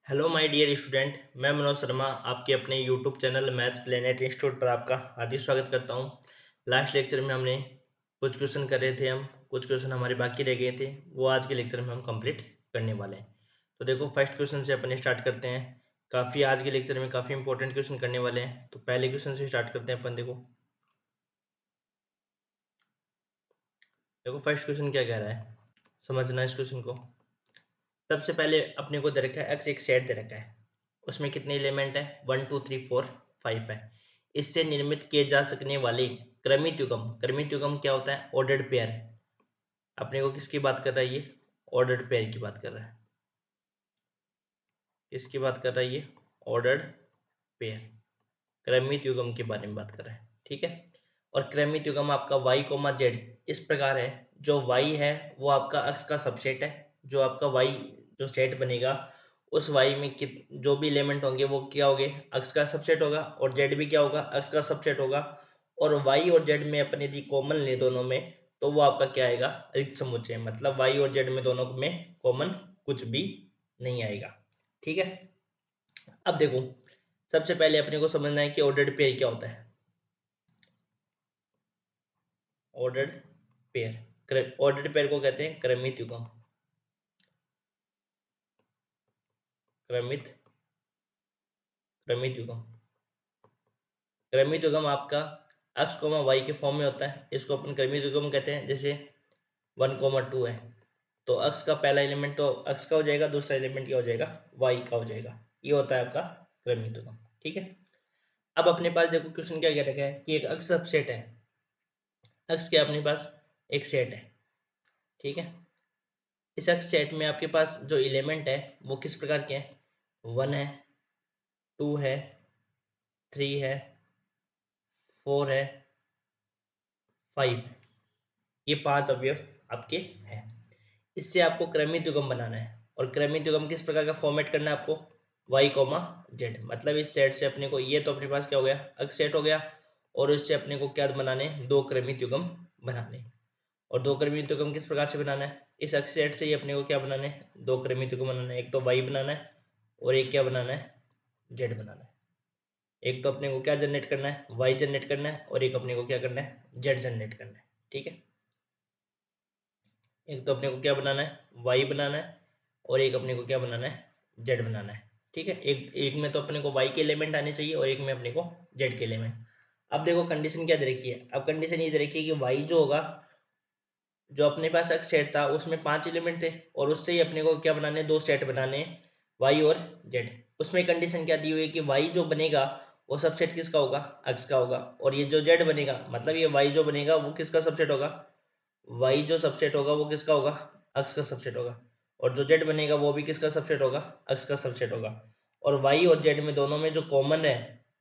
Hello my dear student. मैं मनोज शर्मा आपके अपने YouTube channel maths planet institute पर आपका हार्दिक स्वागत करता हूं। लास्ट लेक्चर में हमने कुछ क्वेश्चन कर रहे थे, हम कुछ क्वेश्चन हमारे बाकी रह गए थे, वो आज के लेक्चर में हम कंप्लीट करने वाले हैं। तो देखो, फर्स्ट क्वेश्चन से अपन स्टार्ट करते हैं। काफ़ी आज के लेक्चर में काफ़ी इंपॉर्टेंट क्वेश्चन करने वाले हैं, तो पहले क्वेश्चन से स्टार्ट करते हैं अपन। देखो देखो फर्स्ट क्वेश्चन क्या कह रहा है, समझना इस क्वेश्चन को। सबसे पहले अपने को दे रखा है एक्स एक सेट दे रखा है, उसमें कितने एलिमेंट है, 1 2 3 4 5 है। इससे निर्मित किए जा सकने वाले क्रमित युग्म, क्रमित युग्म क्या होता है, ऑर्डर्ड पेयर। अपने को किसकी बात कर रहा है, ये ऑर्डर्ड पेयर की बात कर रहा है। किसकी बात कर रहा है ये, ऑर्डर्ड पेयर, क्रमित युग्म के बारे में बात कर रहा है। ठीक है, और क्रमित युग्म आपका y कोमा जेड इस प्रकार है। जो y है वो आपका अक्ष का सबसेट है। जो आपका y जो सेट बनेगा, उस y में जो भी एलिमेंट होंगे वो क्या होंगे, अक्ष का सबसेट होगा। और z भी क्या होगा, अक्ष का सबसेट होगा। और y और z में अपन यदि कॉमन ले दोनों में, तो वो आपका क्या आएगा, रिक्त समुच्चय। मतलब y और z में दोनों में कॉमन कुछ भी नहीं आएगा। ठीक है, अब देखो सबसे पहले अपने को समझना है कि ऑर्डर्ड पेयर क्या होता है। ऑर्डर्ड पेयर, ऑर्डर्ड पेयर को कहते हैं क्रमित युग्म। क्रमित क्रमित युग्म, क्रमित युग्म आपका x कोमा वाई के फॉर्म में होता है। इसको अपन क्रमित युग्म कहते हैं। जैसे 1 2 है, तो x का पहला एलिमेंट तो x का हो जाएगा, दूसरा एलिमेंट क्या हो जाएगा, y का हो जाएगा। ये होता है आपका क्रमित युग्म। ठीक है, अब अपने पास देखो क्वेश्चन क्या कह रखा है कि एक x सबसेट है। x क्या अपने पास एक सेट है। ठीक है, इस x सेट में आपके पास जो एलिमेंट है वो किस प्रकार के हैं, 1 है, 2 है, 3 है, 4 है, 5 है। ये 5 अवयव आपके हैं। इससे आपको क्रमित युग्म बनाना है। और क्रमित युग्म किस प्रकार का फॉर्मेट करना है आपको, y कोमा जेड। मतलब इस सेट से अपने को, ये तो अपने पास क्या हो गया, अक्ष सेट हो गया। और इससे अपने को क्या बनाने, दो क्रमित युग्म बनाने। और दो क्रमित युग्म किस प्रकार से बनाना है, इस अक्ष सेट से ही अपने को क्या बनाना है, दो क्रमित युग्म बनाना है। एक तो y बनाना है और एक क्या बनाना है, z बनाना है। एक तो अपने को क्या जनरेट करना है, y जनरेट करना है, और एक अपने को क्या करना है, z जनरेट करना है। ठीक है, एक तो अपने को क्या बनाना है, y बनाना है, और एक अपने को क्या बनाना है, z बनाना है। ठीक है, एक में तो अपने को y के एलिमेंट आने चाहिए और एक में अपने को z के एलिमेंट। अब देखो कंडीशन क्या दे रखी है, अब कंडीशन ये दे रखी है कि y जो होगा, जो अपने पास एक सेट था उसमें 5 एलिमेंट थे, और उससे ही अपने को क्या बनाने, दो सेट बनाने, y और z। उसमें कंडीशन क्या दी हुई है कि y जो बनेगा वो सबसेट किसका होगा, x का होगा। और ये जो z बनेगा, मतलब ये y जो बनेगा वो किसका सबसेट होगा, y जो सबसेट होगा वो किसका होगा, x का सबसेट होगा। और जो z बनेगा वो भी किसका सबसेट होगा, x का सबसेट होगा। और y और z में दोनों में जो कॉमन है,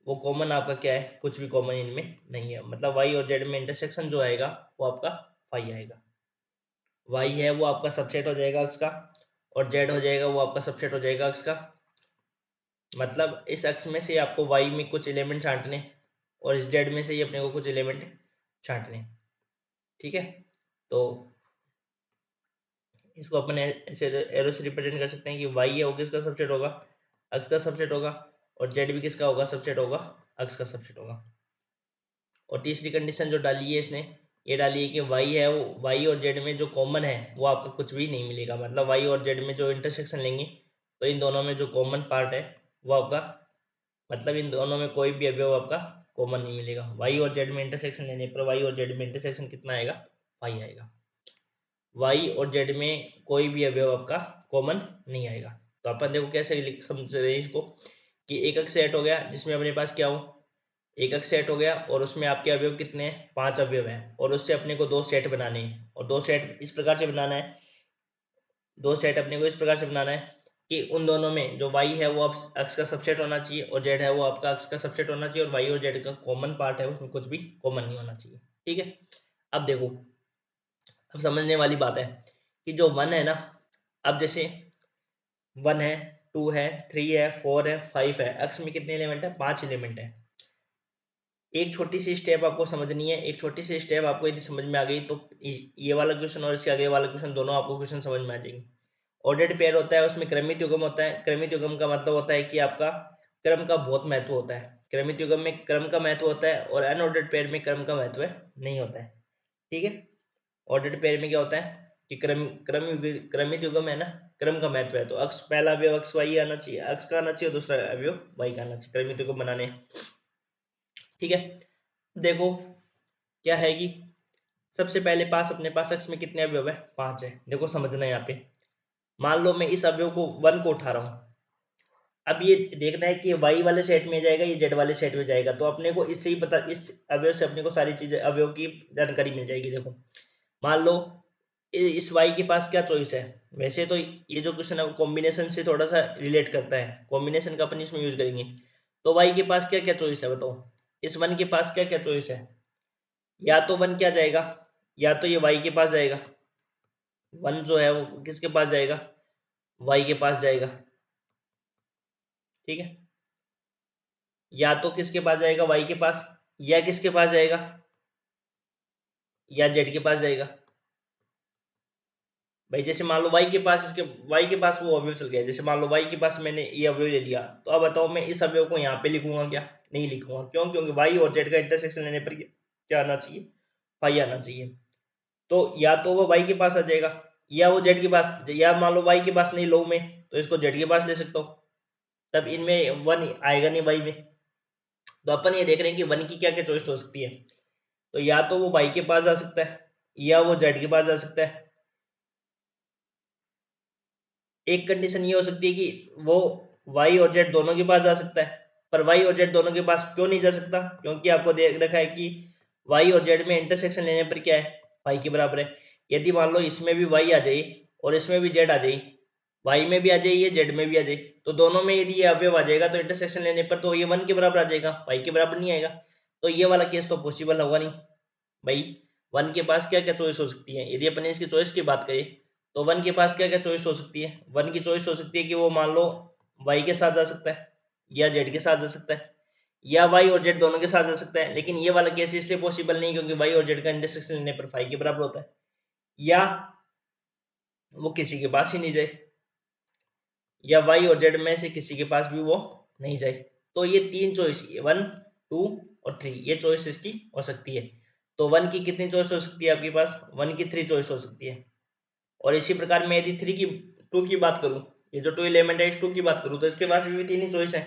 वो कॉमन आपका क्या है, कुछ भी कॉमन इनमें नहीं है। मतलब y और z में इंटरसेक्शन जो आएगा वो आपका फाई आएगा। y है वो आपका सबसेट हो जाएगा x का, और z हो जाएगा वो आपका सबसेट हो जाएगा x का। मतलब इस x में से आपको y में कुछ एलिमेंट छांटने, और इस z में से ही अपने को कुछ एलिमेंट छांटने। ठीक है, तो इसको अपन ऐसे एरो से रिप्रेजेंट कर सकते हैं कि y है वो किसका सबसेट होगा, x का सबसेट होगा। और z भी किसका होगा, सबसेट होगा, x का सबसेट होगा। और तीसरी कंडीशन जो डाली है इसने, ये डाली है कि y है वो, y और z में जो कॉमन है वो आपका कुछ भी नहीं मिलेगा। मतलब y और z में जो इंटरसेक्शन लेंगे, तो इन दोनों में जो कॉमन पार्ट है वो आपका, मतलब इन दोनों में कोई भी अवयव आपका कॉमन नहीं मिलेगा। y और z में इंटरसेक्शन लेने पर y और z में इंटरसेक्शन कितना आएगा, फाई आएगा। y और z में कोई भी अवयव आपका कॉमन नहीं आएगा। तो अपन देखो कैसे समझ रहे हैं इसको, कि एक एक सेट हो गया जिसमें अपने पास क्या हो, एक एक सेट हो गया, और उसमें आपके अवयव कितने हैं, 5 अवयव हैं। और उससे अपने को दो सेट बनाने हैं, और दो सेट इस प्रकार से बनाना है, दो सेट अपने को इस प्रकार से बनाना है कि उन दोनों में जो y है वो अब x का सबसेट होना चाहिए, और z है वो आपका x का सबसेट होना चाहिए। और y और z का कॉमन पार्ट है उसमें कुछ भी कॉमन नहीं होना चाहिए। ठीक है, अब देखो, अब समझने वाली बात है कि जो 1 है ना, अब जैसे 1 है, 2 है, 3 है, 4 है, 5 है, x में कितने एलिमेंट है, 5 एलिमेंट है। एक छोटी सी स्टेप आपको समझनी है, एक छोटी सी स्टेप आपको यदि समझ में आ गई तो ये वाला क्वेश्चन और इसके आगे वाला क्वेश्चन दोनों आपको क्वेश्चन समझ में आ जाएंगे। ऑर्डर्ड पेयर होता है उसमें क्रमित युग्म होता है। क्रमित युग्म का मतलब होता है कि आपका क्रम का बहुत महत्व होता है। क्रमित युग्म में क्रम का महत्व होता है और अनऑर्डर्ड पेयर में क्रम का महत्व नहीं होता है। ठीक है, ऑर्डर्ड पेयर में क्या होता है कि क्रमित युग्म है ना, क्रम का महत्व है, तो अक्ष पहला अवयव अक्ष वाई आना चाहिए, अक्ष का आना चाहिए, दूसरा अवयव वाई का आना चाहिए क्रमित युग्म बनाने। ठीक है, देखो क्या है कि सबसे पहले पास अपने पास अक्ष में कितने अवयव है, 5 है। देखो समझना यहाँ पे, मान लो मैं इस अवयव को 1 को उठा रहा हूँ। अब ये देखना है कि वाई वाले सेट में जाएगा, ये जेड वाले सेट में जाएगा, तो अपने को इससे ही पता, इस अवयव से अपने को सारी चीजें अवयव की जानकारी मिल जाएगी। देखो मान लो इस वाई के पास क्या चॉइस है। वैसे तो ये जो क्वेश्चन है कॉम्बिनेशन से थोड़ा सा रिलेट करता है, कॉम्बिनेशन का अपन इसमें यूज करेंगे। तो वाई के पास क्या क्या चॉइस है बताओ, इस वन के पास क्या क्या चॉइस है। या तो वन क्या जाएगा, या तो ये वाई के पास जाएगा, वन जो है वो किसके पास जाएगा, वाई के पास जाएगा। ठीक है, या तो किसके पास जाएगा, वाई के पास, या किसके पास जाएगा, या जेड के पास जाएगा। भाई जैसे मान लो वाई के पास, इसके वाई के पास वो अवयव चल गया, जैसे मान लो वाई के पास मैंने ये अवयव ले लिया, तो अब बताओ मैं इस अवयव को यहाँ पे लिखूंगा क्या, नहीं लिखूंगा। क्यों, क्योंकि वाई और जेड का इंटरसेक्शन लेने पर क्या आना चाहिए, फाई आना चाहिए। तो या तो वो वाई के पास आ जाएगा, या वो जेड के पास, या मान लो वाई के पास नहीं लो मैं, तो इसको जेड के पास ले सकता हूँ, तब इनमें वन आएगा नहीं वाई में। तो अपन ये देख रहे हैं कि वन की क्या क्या चॉइस हो सकती है। तो या तो वो वाई के पास जा सकता है, या वो जेड के पास जा सकता है। एक कंडीशन ये हो सकती है कि वो वाई और जेड दोनों के पास जा सकता है, पर वाई और जेड दोनों के पास क्यों नहीं जा सकता, क्योंकि आपको देख रखा है कि वाई और जेड में इंटरसेक्शन लेने पर क्या है, वाई के बराबर है। यदि मान लो इसमें भी वाई आ जाए और इसमें भी जेड आ जाए, वाई में भी आ जाए, ये जेड में भी आ जाए, तो दोनों में यदि ये अवयव आ जाएगा तो इंटरसेक्शन लेने पर तो ये वन के बराबर आ जाएगा, वाई के बराबर नहीं आएगा। तो ये वाला केस तो पॉसिबल होगा नहीं। भाई वन के पास क्या क्या चॉइस हो सकती है, यदि अपन इसकी चॉइस की बात करें तो वन के पास क्या क्या चॉइस हो सकती है। वन की चॉइस हो सकती है कि वो मान लो वाई के साथ जा सकता है, या जेड के साथ जा सकता है, या वाई और जेड दोनों के साथ जा सकता है। लेकिन ये वाला केस इसलिए पॉसिबल नहीं क्योंकि वाई और जेड का इंटरसेक्शन लेने पर फाई के बराबर होता है, या वो किसी के पास ही नहीं जाए, या वाई और जेड में से किसी के पास भी वो नहीं जाए। तो ये तीन चॉइस, 1, 2 और 3, ये चॉइस इसकी हो सकती है। तो 1 की कितनी चॉइस हो सकती है आपके पास, 1 की 3 चॉइस हो सकती है। और इसी प्रकार मैं यदि 2 की बात करूं, ये जो 2 एलिमेंट है इस 2 की बात करूं, तो इसके पास भी तीन ही चॉइस है।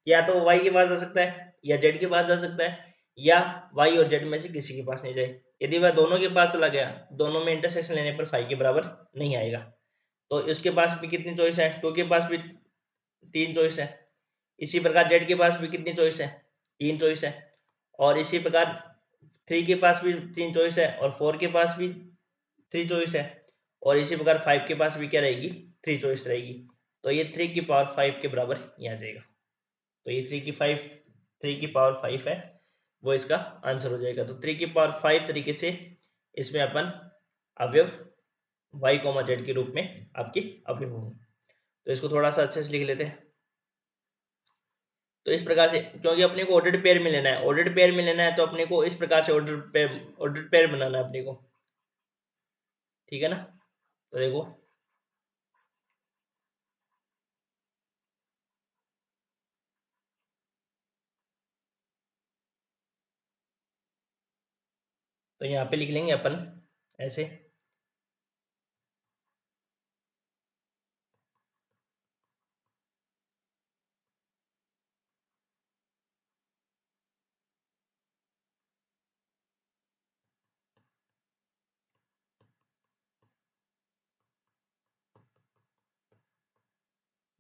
या तो वाई के पास जा सकता है, या जेड के पास जा सकता है, या वाई और जेड में से किसी के पास नहीं जाए। यदि वह दोनों के पास चला गया, दोनों में इंटरसेक्शन लेने पर फाई के बराबर नहीं आएगा। तो इसके पास भी कितनी चॉइस है, 2 के पास भी 3 चॉइस है। इसी प्रकार जेड के पास भी कितनी चॉइस है, 3 चॉइस है। और इसी प्रकार 3 के पास भी 3 चॉइस है, और 4 के पास भी 3 चॉइस है, और इसी प्रकार 5 के पास भी क्या रहेगी, 3 चॉइस रहेगी। तो ये 3 की पावर 5 के बराबर ये आ जाएगा। तो ये 3 की पावर 5 है, वो इसका आंसर हो जाएगा। तो 3 की पावर 5 तरीके से इसमें अपन अवयव y, z के रूप में आपके अवयव होंगे। तो इसको थोड़ा सा अच्छे से लिख लेते हैं। तो इस प्रकार से, क्योंकि अपने को ऑर्डर्ड पेयर में लेना है, ऑर्डर्ड पेयर में लेना है तो अपने को इस प्रकार से ऑर्डर्ड पेयर बनाना है अपने को। ठीक है ना, तो देखो तो यहाँ पे लिख लेंगे अपन ऐसे।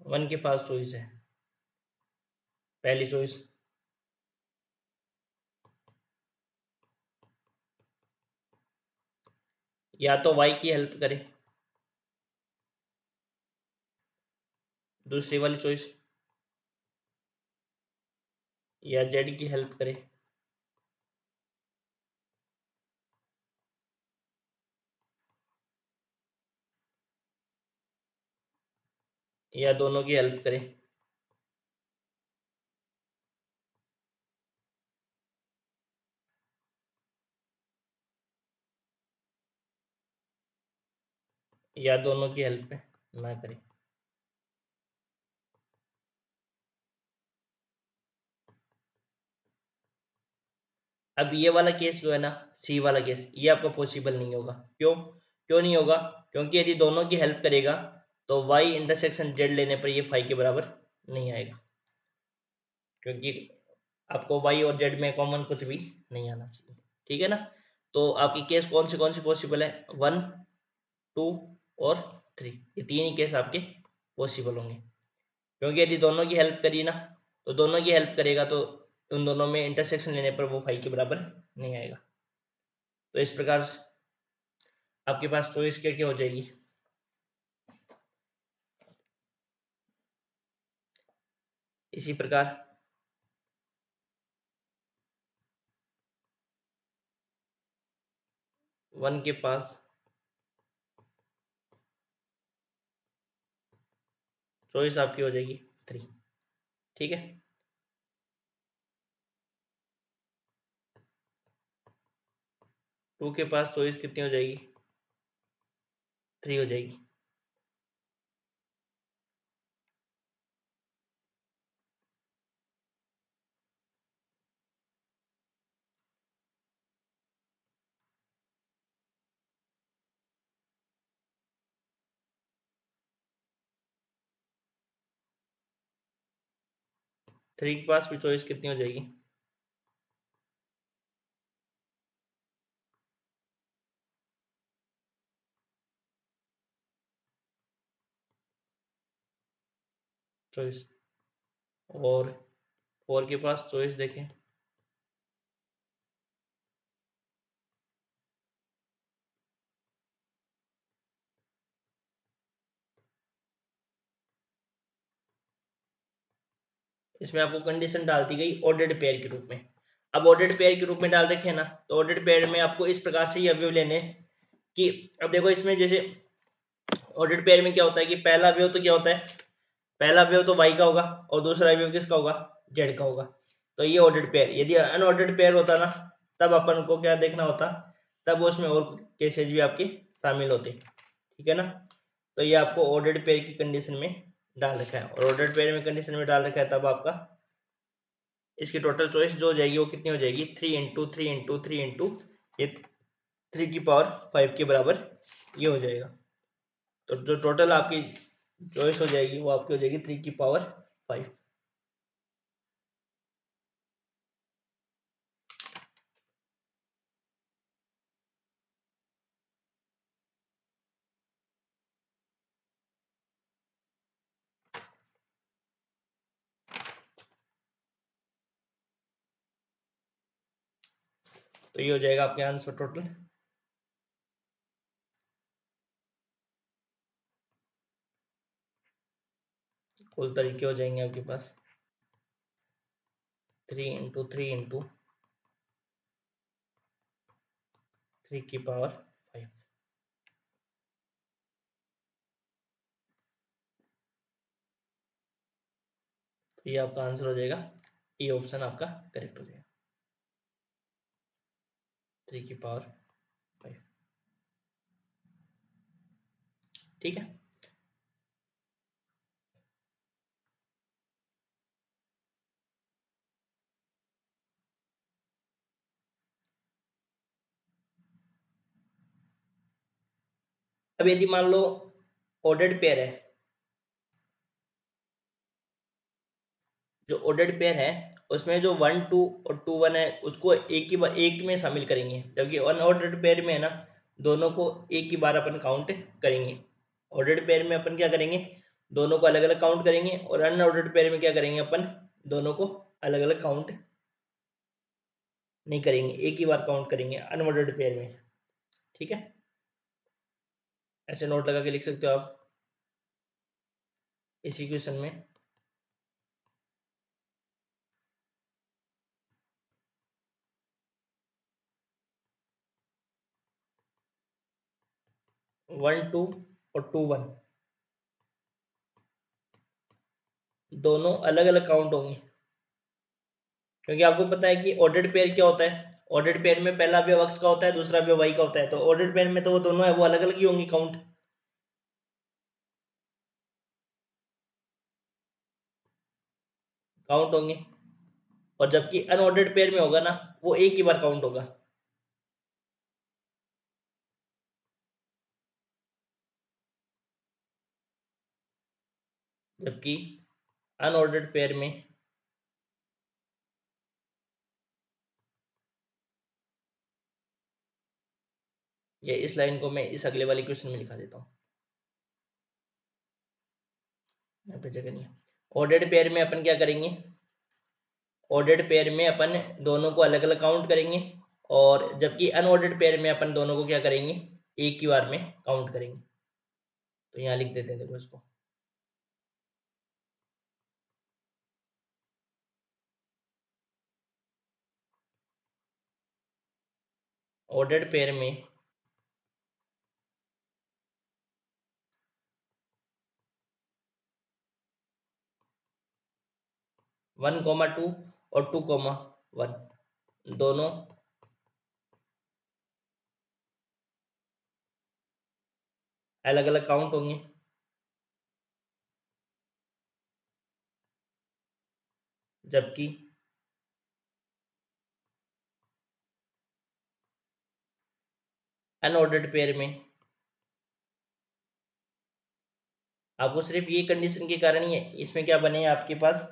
1 के पास चॉइस है, पहली चॉइस, या तो y की हेल्प करे, दूसरी वाली चॉइस, या z की हेल्प करे, या दोनों की हेल्प करे, या दोनों की हेल्प है। ना करें। अब ये वाला केस जो है ना, सी वाला केस, ये आपको पॉसिबल नहीं होगा। क्यों? क्यों नहीं होगा? क्योंकि यदि दोनों की हेल्प करेगा तो y इंटरसेक्शन z लेने पर ये फाई के बराबर नहीं आएगा, क्योंकि आपको y और z में कॉमन कुछ भी नहीं आना चाहिए। ठीक है ना? तो आपकी केस कौन सी पॉसिबल है? 1, 2 और 3, ये तीन ही केस आपके पॉसिबल होंगे। क्योंकि यदि दोनों की हेल्प करी ना, तो दोनों की हेल्प करेगा तो उन दोनों में इंटरसेक्शन लेने पर वो फाई के बराबर नहीं आएगा। तो इस प्रकार आपके पास चॉइस क्या क्या हो जाएगी? इसी प्रकार 1 के पास चॉइस आपकी हो जाएगी 3। ठीक है? 2 के पास चॉइस कितनी हो जाएगी? 3 हो जाएगी। थ्री के पास भी चॉइस कितनी हो जाएगी? चॉइस। और 4 के पास चॉइस देखें। इसमें आपको कंडीशन डाल दी गई ऑर्डर्ड पेयर के रूप में। अब ऑर्डर्ड पेयर के रूप में डाल रखे हैं ना, तो ऑर्डर्ड पेयर में आपको इस प्रकार से ये अवयव लेने कि अब देखो इसमें जैसे ऑर्डर्ड पेयर में क्या होता है कि पहला अवयव तो क्या होता है, पहला अवयव तो y का होगा और दूसरा अवयव किसका होगा? z का होगा। तो ये ऑर्डर्ड पेयर। यदि अनऑर्डर्ड पेयर होता ना, तब अपन को क्या देखना होता, तब उसमें और केसेज भी आपके शामिल होते। ठीक है ना? तो ये आपको ऑर्डर्ड पेयर की कंडीशन में डाल रखा है, और ऑर्डर्ड पेयर में कंडीशन में डाल रखा है, तब आपका इसकी टोटल चॉइस जो हो जाएगी वो कितनी हो जाएगी? 3 × 3 × 3 × ये 3⁵ के बराबर ये हो जाएगा। तो जो टोटल आपकी चॉइस हो जाएगी वो आपकी हो जाएगी 3⁵। तो ये हो जाएगा आपके आंसर टोटल। कुल तरीके हो जाएंगे आपके पास 3 × 3 × 3⁵। तो ये आपका आंसर हो जाएगा, ये ऑप्शन आपका करेक्ट हो जाएगा, 3⁵। ठीक है? अब यदि मान लो ऑर्डर्ड पेयर है, जो ऑर्डर्ड पेयर है उसमें जो 1 2 और 2 1 है उसको एक में शामिल करेंगे, जबकि अनऑर्डर्ड पेयर में है ना, दोनों को एक ही बार अपन काउंट करेंगे। ऑर्डर्ड पेयर में अपन क्या करेंगे? दोनों को अलग अलग काउंट करेंगे, और अनऑर्डर्ड पेयर में क्या करेंगे? अपन दोनों को अलग अलग काउंट नहीं करेंगे, एक ही बार काउंट करेंगे अनऑर्डर्ड पेयर में। ठीक है? ऐसे नोट लगा के लिख सकते हो आप इस इक्वेशन में। वन टू और 2 1 दोनों अलग अलग काउंट होंगे, क्योंकि आपको पता है कि ऑर्डर्ड पेयर क्या होता है? ऑर्डर्ड पेयर में पहला अवयव x का होता है, दूसरा अवयव y का होता है। तो ऑर्डर्ड पेयर में तो वो दोनों है वो अलग अलग ही होंगी काउंट। काउंट होंगे, और जबकि अनऑर्डर्ड पेयर में होगा ना वो एक ही बार काउंट होगा। जबकि अनऑर्डर्ड पेयर में ये इस लाइन को मैं इस अगले वाले क्वेश्चन में लिखा देता हूँ, यहाँ पे जगह नहीं है। ऑर्डर्ड पेयर में अपन क्या करेंगे, ऑर्डर्ड पेयर में अपन दोनों को अलग अलग काउंट करेंगे, और जबकि अनऑर्डर्ड पेयर में अपन दोनों को क्या करेंगे, एक ही बार में काउंट करेंगे। तो यहाँ लिख देते हैं, देखो इसको, ऑर्डर्ड पेयर में 1,2 और 2,1 दोनों अलग अलग काउंट होंगे, जबकि अनऑर्डर्ड पेयर में आपको सिर्फ ये कंडीशन के कारण ही इसमें क्या बने हैं आपके पास,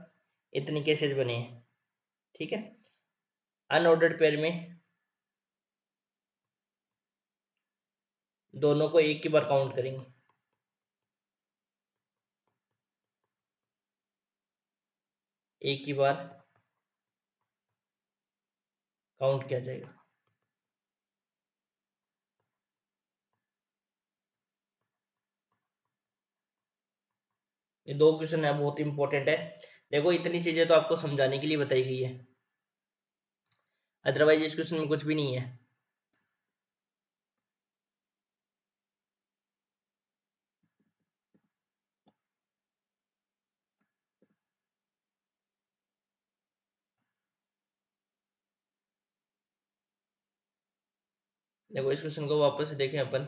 इतने केसेस बने हैं, ठीक है। अनऑर्डर्ड पेयर में दोनों को एक ही बार काउंट करेंगे, एक ही बार काउंट किया जाएगा। ये दो क्वेश्चन है, बहुत इंपॉर्टेंट है। देखो इतनी चीजें तो आपको समझाने के लिए बताई गई है, अदरवाइज इस क्वेश्चन में कुछ भी नहीं है। देखो इस क्वेश्चन को वापस से देखें अपन,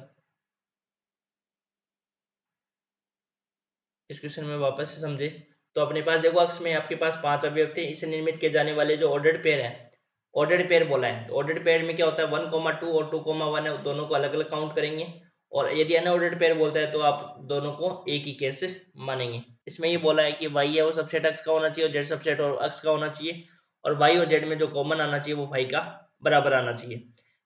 इस क्वेश्चन में वापस से समझे तो अपने पास देखो अक्ष में आपके पास 5 अवयव थे, इससे निर्मित किए जाने वाले जो ऑर्डर्ड पेयर है, ऑर्डर्ड पेयर बोला है, तो ऑर्डर्ड पेयर में क्या होता है 1,2 और 2,1 है, दोनों को अलग अलग काउंट करेंगे, और यदि अनऑर्डर्ड पेयर बोलता है तो आप दोनों को एक ही केस मानेंगे। इसमें ये बोला है कि वाई है वो सबसेट अक्ष का होना चाहिए और जेड सबसेट और अक्ष का होना चाहिए, और वाई और जेड में जो कॉमन आना चाहिए वो फाई का बराबर आना चाहिए।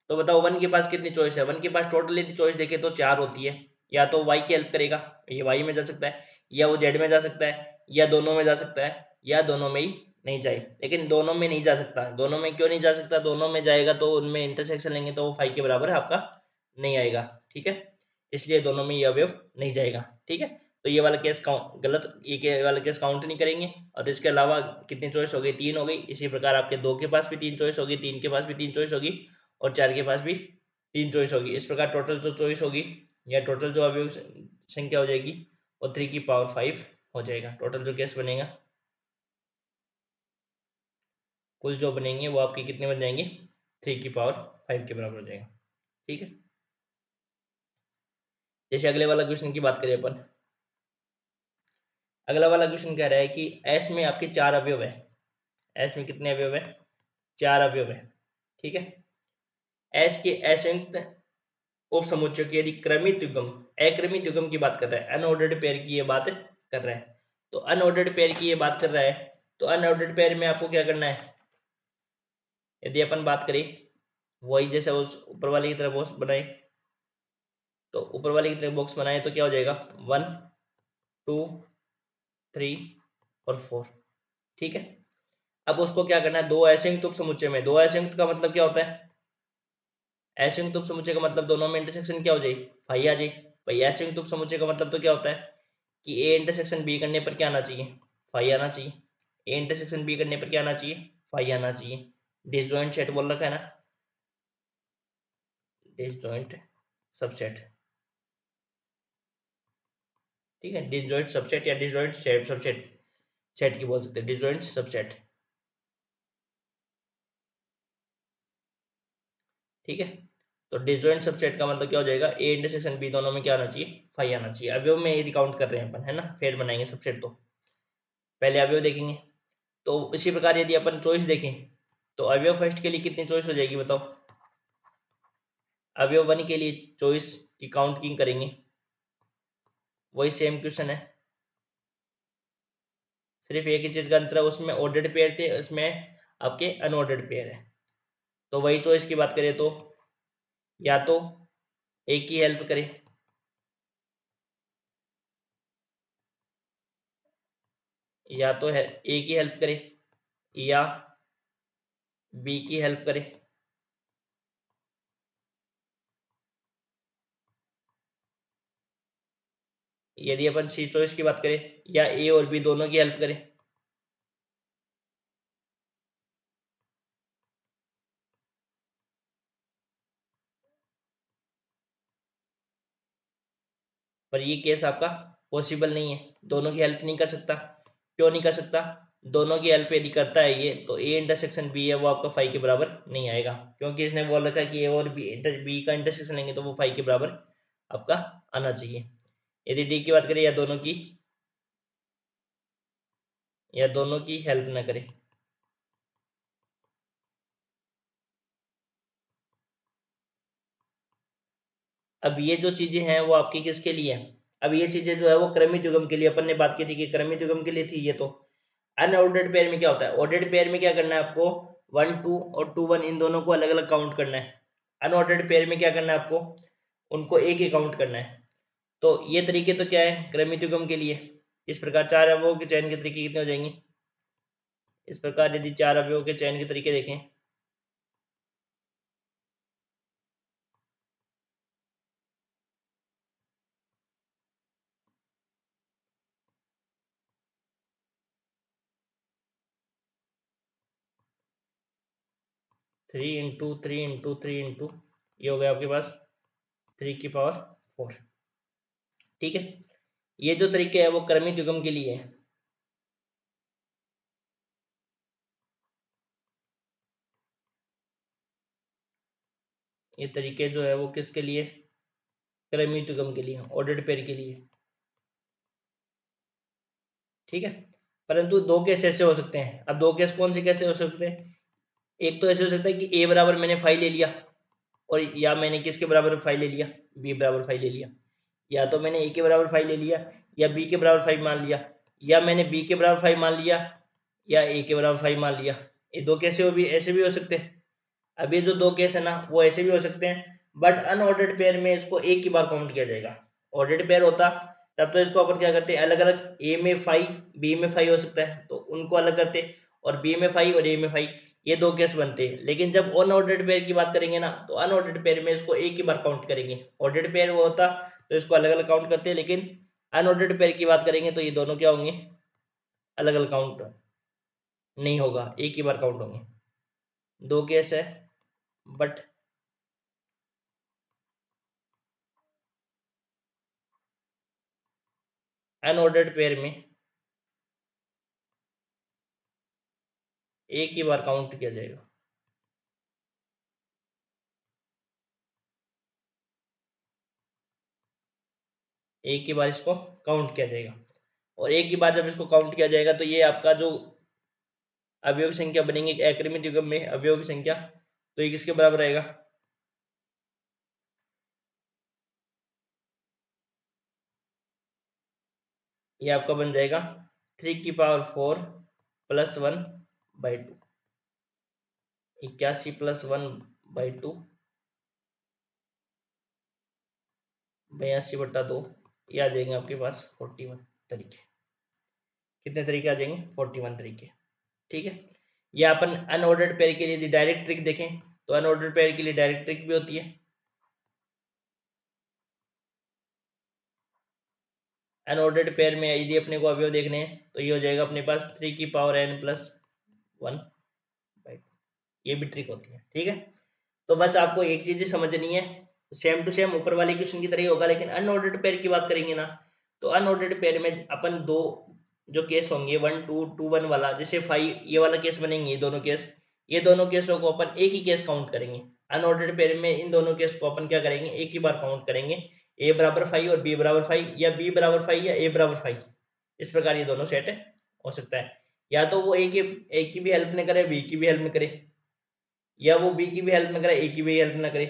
तो बताओ वन के पास कितनी चॉइस है, वन के पास टोटल यदि चॉइस देखे तो 4 होती है, या तो वाई की हेल्प करेगा, ये वाई में जा सकता है, या वो जेड में जा सकता है, या दोनों में जा सकता है, या दोनों में ही नहीं जाए। लेकिन दोनों में नहीं जा सकता, दोनों में क्यों नहीं जा सकता, दोनों में जाएगा तो उनमें इंटरसेक्शन लेंगे तो वो फाई के बराबर आपका नहीं आएगा, ठीक है, इसलिए दोनों में ये अवयव नहीं जाएगा, ठीक है। तो ये वाला केस काउंट गलत, ये वाला केस काउंट नहीं करेंगे। और इसके अलावा कितनी चॉइस हो गई, 3 हो गई। इसी प्रकार आपके 2 के पास भी 3 चॉइस होगी, 3 के पास भी 3 चॉइस होगी, और 4 के पास भी 3 चॉइस होगी। इस प्रकार टोटल जो चॉइस होगी या टोटल जो अवयव संख्या हो जाएगी वो 3 की पावर 5 हो जाएगा। टोटल जो केस बनेगा, कुल जो बनेंगे वो आपके कितने बन जाएंगे, 3 की पावर 5 के बराबर हो जाएगा, ठीक है। जैसे अगले वाला क्वेश्चन की बात करें अपन, अगला वाला क्वेश्चन कह रहा है कि एस में आपके 4 अवयव है, एस में कितने अवयव है, 4 अवयव है, ठीक है। एस के असंयुक्त उप समुच्चय की यदि क्रमित युग्म, अक्रमित युग्म की बात कर रहा है, अनऑर्डर्ड पेयर की ये बात कर रहा है, तो अनऑर्डर्ड पेयर की ये बात कर रहा है, तो अनऑर्डर्ड पेयर में आपको क्या करना है, यदि अपन बात करें वही जैसे उस ऊपर वाले की तरफ बॉक्स बनाए, तो ऊपर वाले की तरफ बॉक्स बनाए तो क्या हो जाएगा 1 2 3 और 4, ठीक है। अब उसको क्या करना है, दो असंयुक्त उप समुच्चय में, दो असंयुक्त का मतलब क्या होता है, असंयुक्त उप समुच्चय का मतलब दोनों में इंटरसेक्शन क्या हो जाए, फाई आ जाए। भाई असंयुक्त उप समुच्चय का मतलब तो क्या होता है कि ए इंटरसेक्शन बी करने पर क्या आना चाहिए, फाई आना चाहिए। ए इंटरसेक्शन बी करने पर क्या आना चाहिए, फाई आना चाहिए। डिसजॉइंट सेट बोल रखा है ना, डिसजॉइंट सबसेट, ठीक है। डिसजॉइंट सबसेट या डिसजॉइंट सबसेट, सेट की बोल सकते हैं डिसजॉइंट सबसेट, ठीक है। तो डिसजॉइंट सबसेट का मतलब क्या हो जाएगा, ए इंटरसेक्शन बी दोनों में क्या आना चाहिए, फाई आना चाहिए। अवयव में यदि काउंट कर रहे हैं अपन, है ना, फिर बनाएंगे सबसेट, तो पहले अवयव देखेंगे। तो इसी प्रकार यदि अपन चॉइस देखें तो अवयव फर्स्ट के लिए कितनी चॉइस हो जाएगी बताओ? अवयव 1 के लिए चॉइस की काउंटिंग करेंगे, वही सेम क्वेश्चन है, सिर्फ एक ही चीज का अंतर है, उसमें ऑर्डर्ड पेयर थे, इसमें आपके अनऑर्डर्ड पेयर है। तो वही चॉइस की बात करें तो या तो एक की हेल्प करें, या तो है ए की हेल्प करें या बी की हेल्प करें। यदि अपन सी चॉइस की बात करें या ए और बी दोनों की हेल्प करें। पर ये केस आपका पॉसिबल नहीं है, दोनों की हेल्प नहीं कर सकता। क्यों नहीं कर सकता? दोनों की हेल्प यदि करता है ये, तो ए इंटरसेक्शन बी है वो आपका फाइव के बराबर नहीं आएगा, क्योंकि इसने बोल रखा है कि ए और बी का इंटरसेक्शन लेंगे तो वो फाइव के बराबर आपका आना चाहिए। यदि डी की बात करें या दोनों की हेल्प ना करें। अब ये जो चीजें हैं वो आपकी किसके लिए है? अब ये चीजें जो है वो क्रमित युग्म के लिए, अपन ने बात की थी कि क्रमित युग्म के लिए थी ये। तो अनऑर्डर्ड पेयर में क्या होता है? ऑर्डर्ड पेयर में क्या करना है आपको? 1 2 और 2 1 इन दोनों को अलग अलग काउंट करना है। अनऑर्डर्ड पेयर में क्या करना है आपको? उनको एक ही काउंट करना है। तो ये तरीके तो क्या है क्रमित युग्म के लिए। इस प्रकार चार अवयवों के चयन के तरीके कितने हो जाएंगे? इस प्रकार यदि चार अवयवों के चयन के तरीके देखें, 3 × 3 × 3 × ये हो गया आपके पास 3 की पावर 4। ठीक है, ये जो तरीके है वो क्रमित युग्म के लिए है। ये तरीके जो है वो किसके लिए? क्रमित युग्म के लिए, ऑर्डर्ड पेयर के लिए। ठीक है, परंतु दो केस ऐसे हो सकते हैं। अब दो केस कौन से कैसे हो सकते हैं? एक तो ऐसे हो सकता है कि ए बराबर मैंने 5 ले लिया, और या मैंने किसके बराबर 5 ले लिया? बी बराबर 5 ले लिया। या तो मैंने ए के बराबर 5 ले लिया या बी के बराबर 5 मान लिया, या मैंने बी के बराबर 5 मान लिया या ए के बराबर 5 मान लिया। ये दो कैसे हो भी ऐसे भी हो सकते हैं। अब ये जो दो केस है ना वो ऐसे भी हो सकते हैं, बट अनऑर्डर्ड पेयर में इसको एक ही बार काउंट किया जाएगा। ऑर्डर्ड पेयर होता तब तो इसको अपन क्या करते हैं, अलग अलग, ए में 5 बी में 5 हो सकता है तो उनको अलग करते, और बी में 5 और ए में 5, ये दो केस बनते हैं। लेकिन जब अनऑर्डर्ड पेयर की बात करेंगे ना, तो अनऑर्डर्ड पेयर में इसको एक ही बार काउंट करेंगे। ऑर्डर्ड पेयर वो होता तो इसको अलग अलग काउंट करते हैं, लेकिन अनऑर्डर्ड पेयर की बात करेंगे तो ये दोनों क्या होंगे? अलग अलग काउंट नहीं होगा, एक ही बार काउंट होंगे। दो केस है, बट अनऑर्डर्ड पेयर में एक ही बार काउंट किया जाएगा। एक ही बार इसको काउंट किया जाएगा, और एक ही बार जब इसको काउंट किया जाएगा तो ये आपका जो अवयव संख्या बनेंगे अक्रमित युग्म में अवयव की संख्या, तो ये किसके बराबर रहेगा? ये आपका बन जाएगा 3 की पावर 4 +1/2, 81 +1/2 82/2। ये आ जाएंगे आपके पास 41 तरीके। कितने तरीके आ जाएंगे? 41 तरीके। ठीक है, ये अपन अनऑर्डर्ड पेयर के लिए यदि डायरेक्ट ट्रिक देखें तो अनऑर्डर्ड पेयर के लिए डायरेक्ट ट्रिक भी होती है। अनऑर्डर्ड पेयर में यदि अपने को अवयव देखने हैं तो ये हो जाएगा अपने पास 3 की पावर n+1/2। ये भी ट्रिक होती है। ठीक है, तो बस आपको एक चीज समझनी है, सेम टू सेम ऊपर वाले क्वेश्चन की तरह ही होगा, लेकिन अनऑर्डर्ड पेयर की बात करेंगे ना, तो अनऑर्डर्ड पेयर में अपन दो जो केस होंगे 1 2 2 1 वाला, जैसे 5 ये वाला केस बनेंगे, ये दोनों केसों को अपन एक ही केस काउंट करेंगे। अनऑर्डर्ड पेयर में इन दोनों केस को अपन क्या करेंगे, एक ही बार काउंट करेंगे, ए बराबर 5 और बी बराबर 5, या बी बराबर 5 या ए बराबर 5। इस प्रकार ये दोनों सेट हो सकता है। या तो वो ए की भी हेल्प न करे, बी की भी हेल्प न करे, या वो बी की भी हेल्प न करे, ए की भी हेल्प न करे।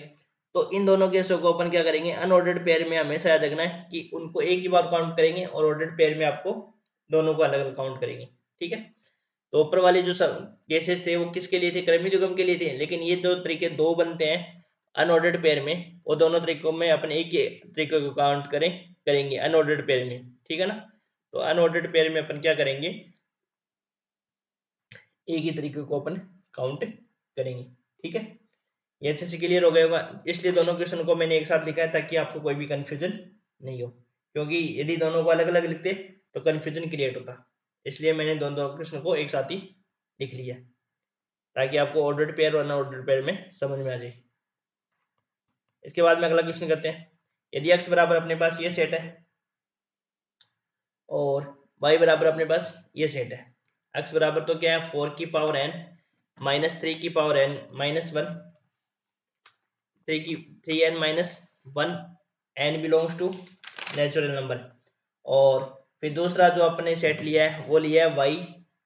तो इन दोनों केसों को अपन क्या करेंगे, अनऑर्डर्ड पेयर में हमेशा याद रखना है कि उनको एक ही बार काउंट करेंगे और ऑर्डर्ड पेयर में आपको दोनों को अलग अलग काउंट करेंगे। ठीक है, तो ऊपर वाले जो केसेस थे वो किसके लिए थे, क्रमिक युग्म के लिए थे, लेकिन ये जो तरीके दो बनते हैं अनऑर्डर्ड पेयर में, वो दोनों तरीकों में अपन एक ही तरीके को काउंट करेंगे अनऑर्डर्ड पेयर में। ठीक है ना, तो अनऑर्डर्ड पेयर में अपन क्या करेंगे, एक ही तरीके को अपन काउंट करेंगे। ठीक है, ये अच्छे से क्लियर हो गया होगा, इसलिए दोनों क्वेश्चन को मैंने एक साथ लिखा है ताकि आपको कोई भी कंफ्यूजन नहीं हो, क्योंकि यदि दोनों को अलग अलग लिखते तो कंफ्यूजन क्रिएट होता, इसलिए मैंने दोनों क्वेश्चन को एक साथ ही लिख लिया ताकि आपको ऑर्डर्ड पेयर और अनऑर्डर्ड पेयर में समझ में आ जाए। इसके बाद में अगला क्वेश्चन करते हैं, यदि x बराबर अपने पास ये सेट है और y बराबर अपने पास ये सेट है, x बराबर तो क्या है 4 की पावर n माइनस 3 की power n minus 1, 3n minus 1, n belongs to natural number, और फिर दूसरा जो अपने सेट लिया है वो लिया है y,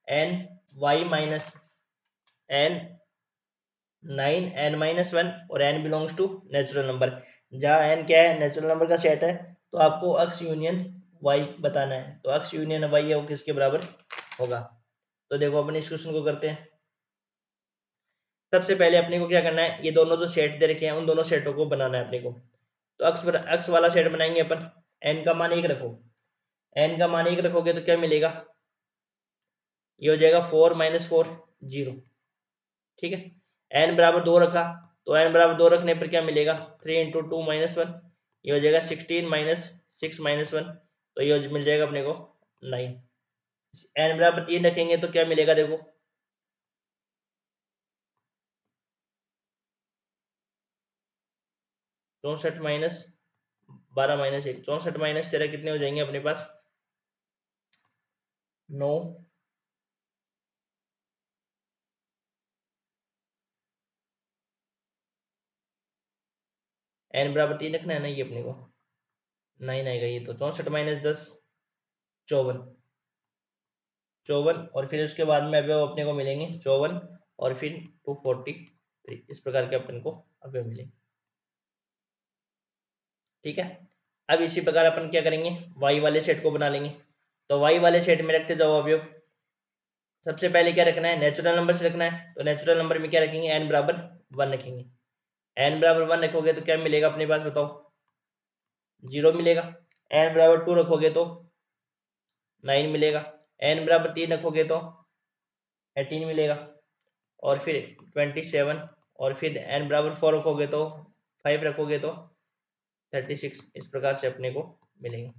n y minus n 9, n minus 1 और n belongs to natural number. जहाँ n क्या है, नेचुरल नंबर का सेट है, तो आपको x यूनियन y बताना है, तो x यूनियन y है वो किसके बराबर होगा। तो देखो अपन इस क्वेश्चन को करते हैं। सबसे पहले अपने को क्या करना है, ये दोनों जो सेट दे रखे हैं उन दोनों सेटों को बनाना है अपने को। तो x वाला सेट बनाएंगे अपन, n का मान 1 रखो, n का मान 1 रखोगे तो क्या मिलेगा, ये हो जाएगा 4 माइनस 4 0। ठीक है, n बराबर 2 रखा, तो n बराबर 2 रखने पर क्या मिलेगा, 3 इंटू 2 माइनस 1, ये हो जाएगा 16 माइनस 6 माइनस 1, तो ये मिल जाएगा अपने को 9। n बराबर 3 रखेंगे तो क्या मिलेगा, देखो 64 माइनस 12 माइनस 1, 64 माइनस 13 कितने हो जाएंगे अपने पास 9। n बराबर 3 रखना है ना, ये अपने को 9 आएगा, ये तो 64 माइनस 10 54, 54, और फिर उसके बाद में अभी अपने को मिलेंगे 54 और फिर 243, इस प्रकार के अपन को अभी मिलेंगे। ठीक है, अब इसी प्रकार अपन क्या करेंगे, y वाले सेट को बना लेंगे। तो y वाले सेट में रखते जाओ अवयव, सबसे पहले क्या रखना है, नेचुरल नंबर से रखना है, तो नेचुरल नंबर में क्या रखेंगे, n बराबर 1 रखेंगे। n बराबर 1 रखोगे तो क्या मिलेगा अपने पास, बताओ 0 मिलेगा। n बराबर 2 रखोगे तो 9 मिलेगा। n बराबर 3 रखोगे तो 18 मिलेगा, और फिर 27, और फिर n बराबर 4 रखोगे तो 5 रखोगे तो 36, इस प्रकार से अपने को मिलेंगे।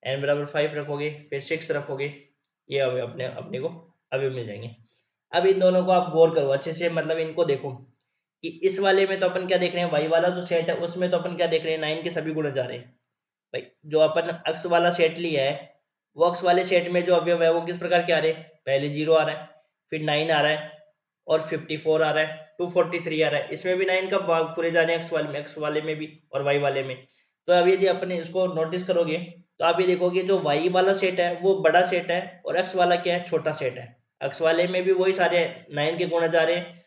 n बराबर 5 रखोगे फिर 6 रखोगे, ये अभी अपने अपने को अभी मिल जाएंगे। अब इन दोनों को आप गौर करो अच्छे से, मतलब इनको देखो कि इस वाले में तो अपन क्या देख रहे हैं, y वाला जो सेट है उसमें तो अपन क्या देख रहे हैं, 9 के सभी गुणे जा रहे हैं। भाई जो अपन अक्स वाला सेट लिया है, वो अक्स वाले सेट में जो अवयव है वो किस प्रकार के आ रहे हैं, पहले 0 आ रहा है, फिर 9 आ रहा है, और 54 आ रहा है, 243 आ रहा है, इसमें भी 9 का भाग पूरे जा रहे हैं एक्स वाले में भी और वाई वाले में। तो अब यदि अपने इसको नोटिस करोगे तो आप ये देखोगे जो वाई वाला सेट है वो बड़ा सेट है और एक्स वाला क्या है, छोटा सेट है। एक्स वाले में भी वही सारे 9 के गुणे जा रहे हैं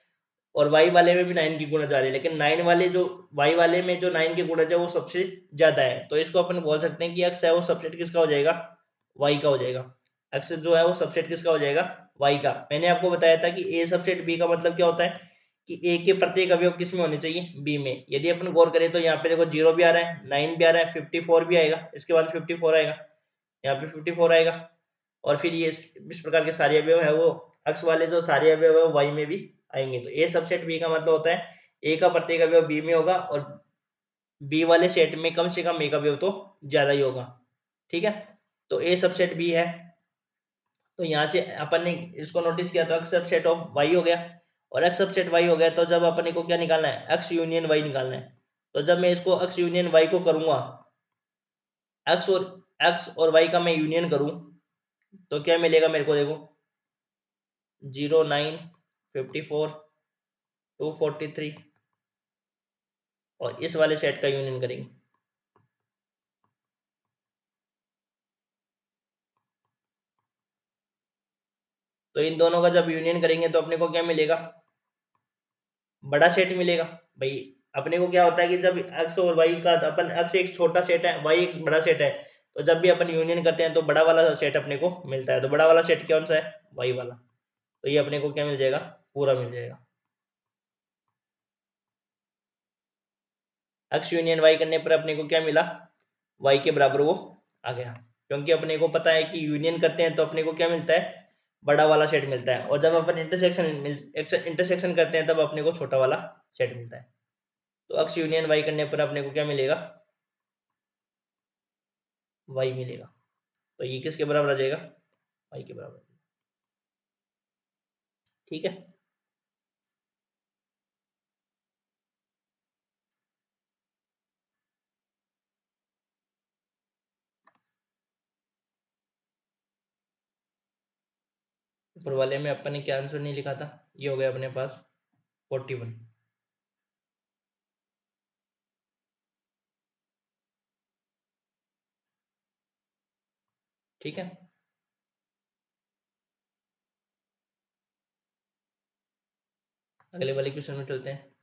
और वाई वाले में भी 9 के गुणे जा रहे हैं, लेकिन 9 वाले जो वाई वाले में जो 9 के गुणे है वो सबसे ज्यादा है, तो इसको अपन बोल सकते हैं कि एक्स है वो सबसेट किसका हो जाएगा, वाई का हो जाएगा। एक्स जो है वो सबसेट किसका हो जाएगा, वाई का। मैंने आपको बताया था कि ए सबसेट बी का मतलब क्या होता है कि ए के प्रत्येक अवयव किस में होने चाहिए, बी में। यदि अपन गौर करें तो यहाँ पे देखो 0 भी आ रहा है, 9 भी आ रहा है, 54 भी आएगा, इसके बाद 54 आएगा, यहाँ पे 54 आएगा, और फिर ये इस प्रकार के सारे अवयव है वो एक्स वाले जो सारे अवयव है वाई में भी आएंगे। तो ए सबसेट बी का मतलब होता है ए का प्रत्येक अवयव बी में होगा और बी वाले सेट में कम से कम एक अवयव तो ज्यादा ही होगा। ठीक है, तो ए सबसेट बी है, तो यहाँ से अपन ने इसको नोटिस किया तो एक्स सबसेट ऑफ वाई हो गया, और एक्स सबसेट वाई हो गया, तो जब अपन को क्या निकालना है, एक्स यूनियन वाई निकालना है। तो जब मैं इसको एक्स यूनियन वाई को करूंगा, एक्स और वाई का मैं यूनियन करूं तो क्या मिलेगा मेरे को, देखो 0, 9, 54, 243, और इस वाले सेट का यूनियन करेंगे तो इन दोनों का जब यूनियन करेंगे तो अपने को क्या मिलेगा, बड़ा सेट मिलेगा। भाई अपने को क्या होता है कि जब x और y का अपन x एक छोटा सेट है, y एक बड़ा सेट है, तो जब भी अपन यूनियन करते हैं तो बड़ा वाला सेट अपने को मिलता है। तो बड़ा वाला सेट कौन सा है, y वाला। तो ये अपने को क्या मिल जाएगा, पूरा मिल जाएगा। x यूनियन y करने पर अपने को क्या मिला, y के बराबर वो आ गया, क्योंकि अपने को पता है कि यूनियन करते हैं तो अपने को क्या मिलता है, बड़ा वाला सेट मिलता है। और जब अपन इंटरसेक्शन करते हैं तब अपने को छोटा वाला सेट मिलता है। तो x यूनियन y करने पर अपने को क्या मिलेगा, y मिलेगा। तो ये किसके बराबर आ जाएगा, y के बराबर। ठीक है। ऊपर वाले में अपन ने क्या आंसर नहीं लिखा था, ये हो गया अपने पास 41। ठीक है। अगले वाले क्वेश्चन में चलते हैं।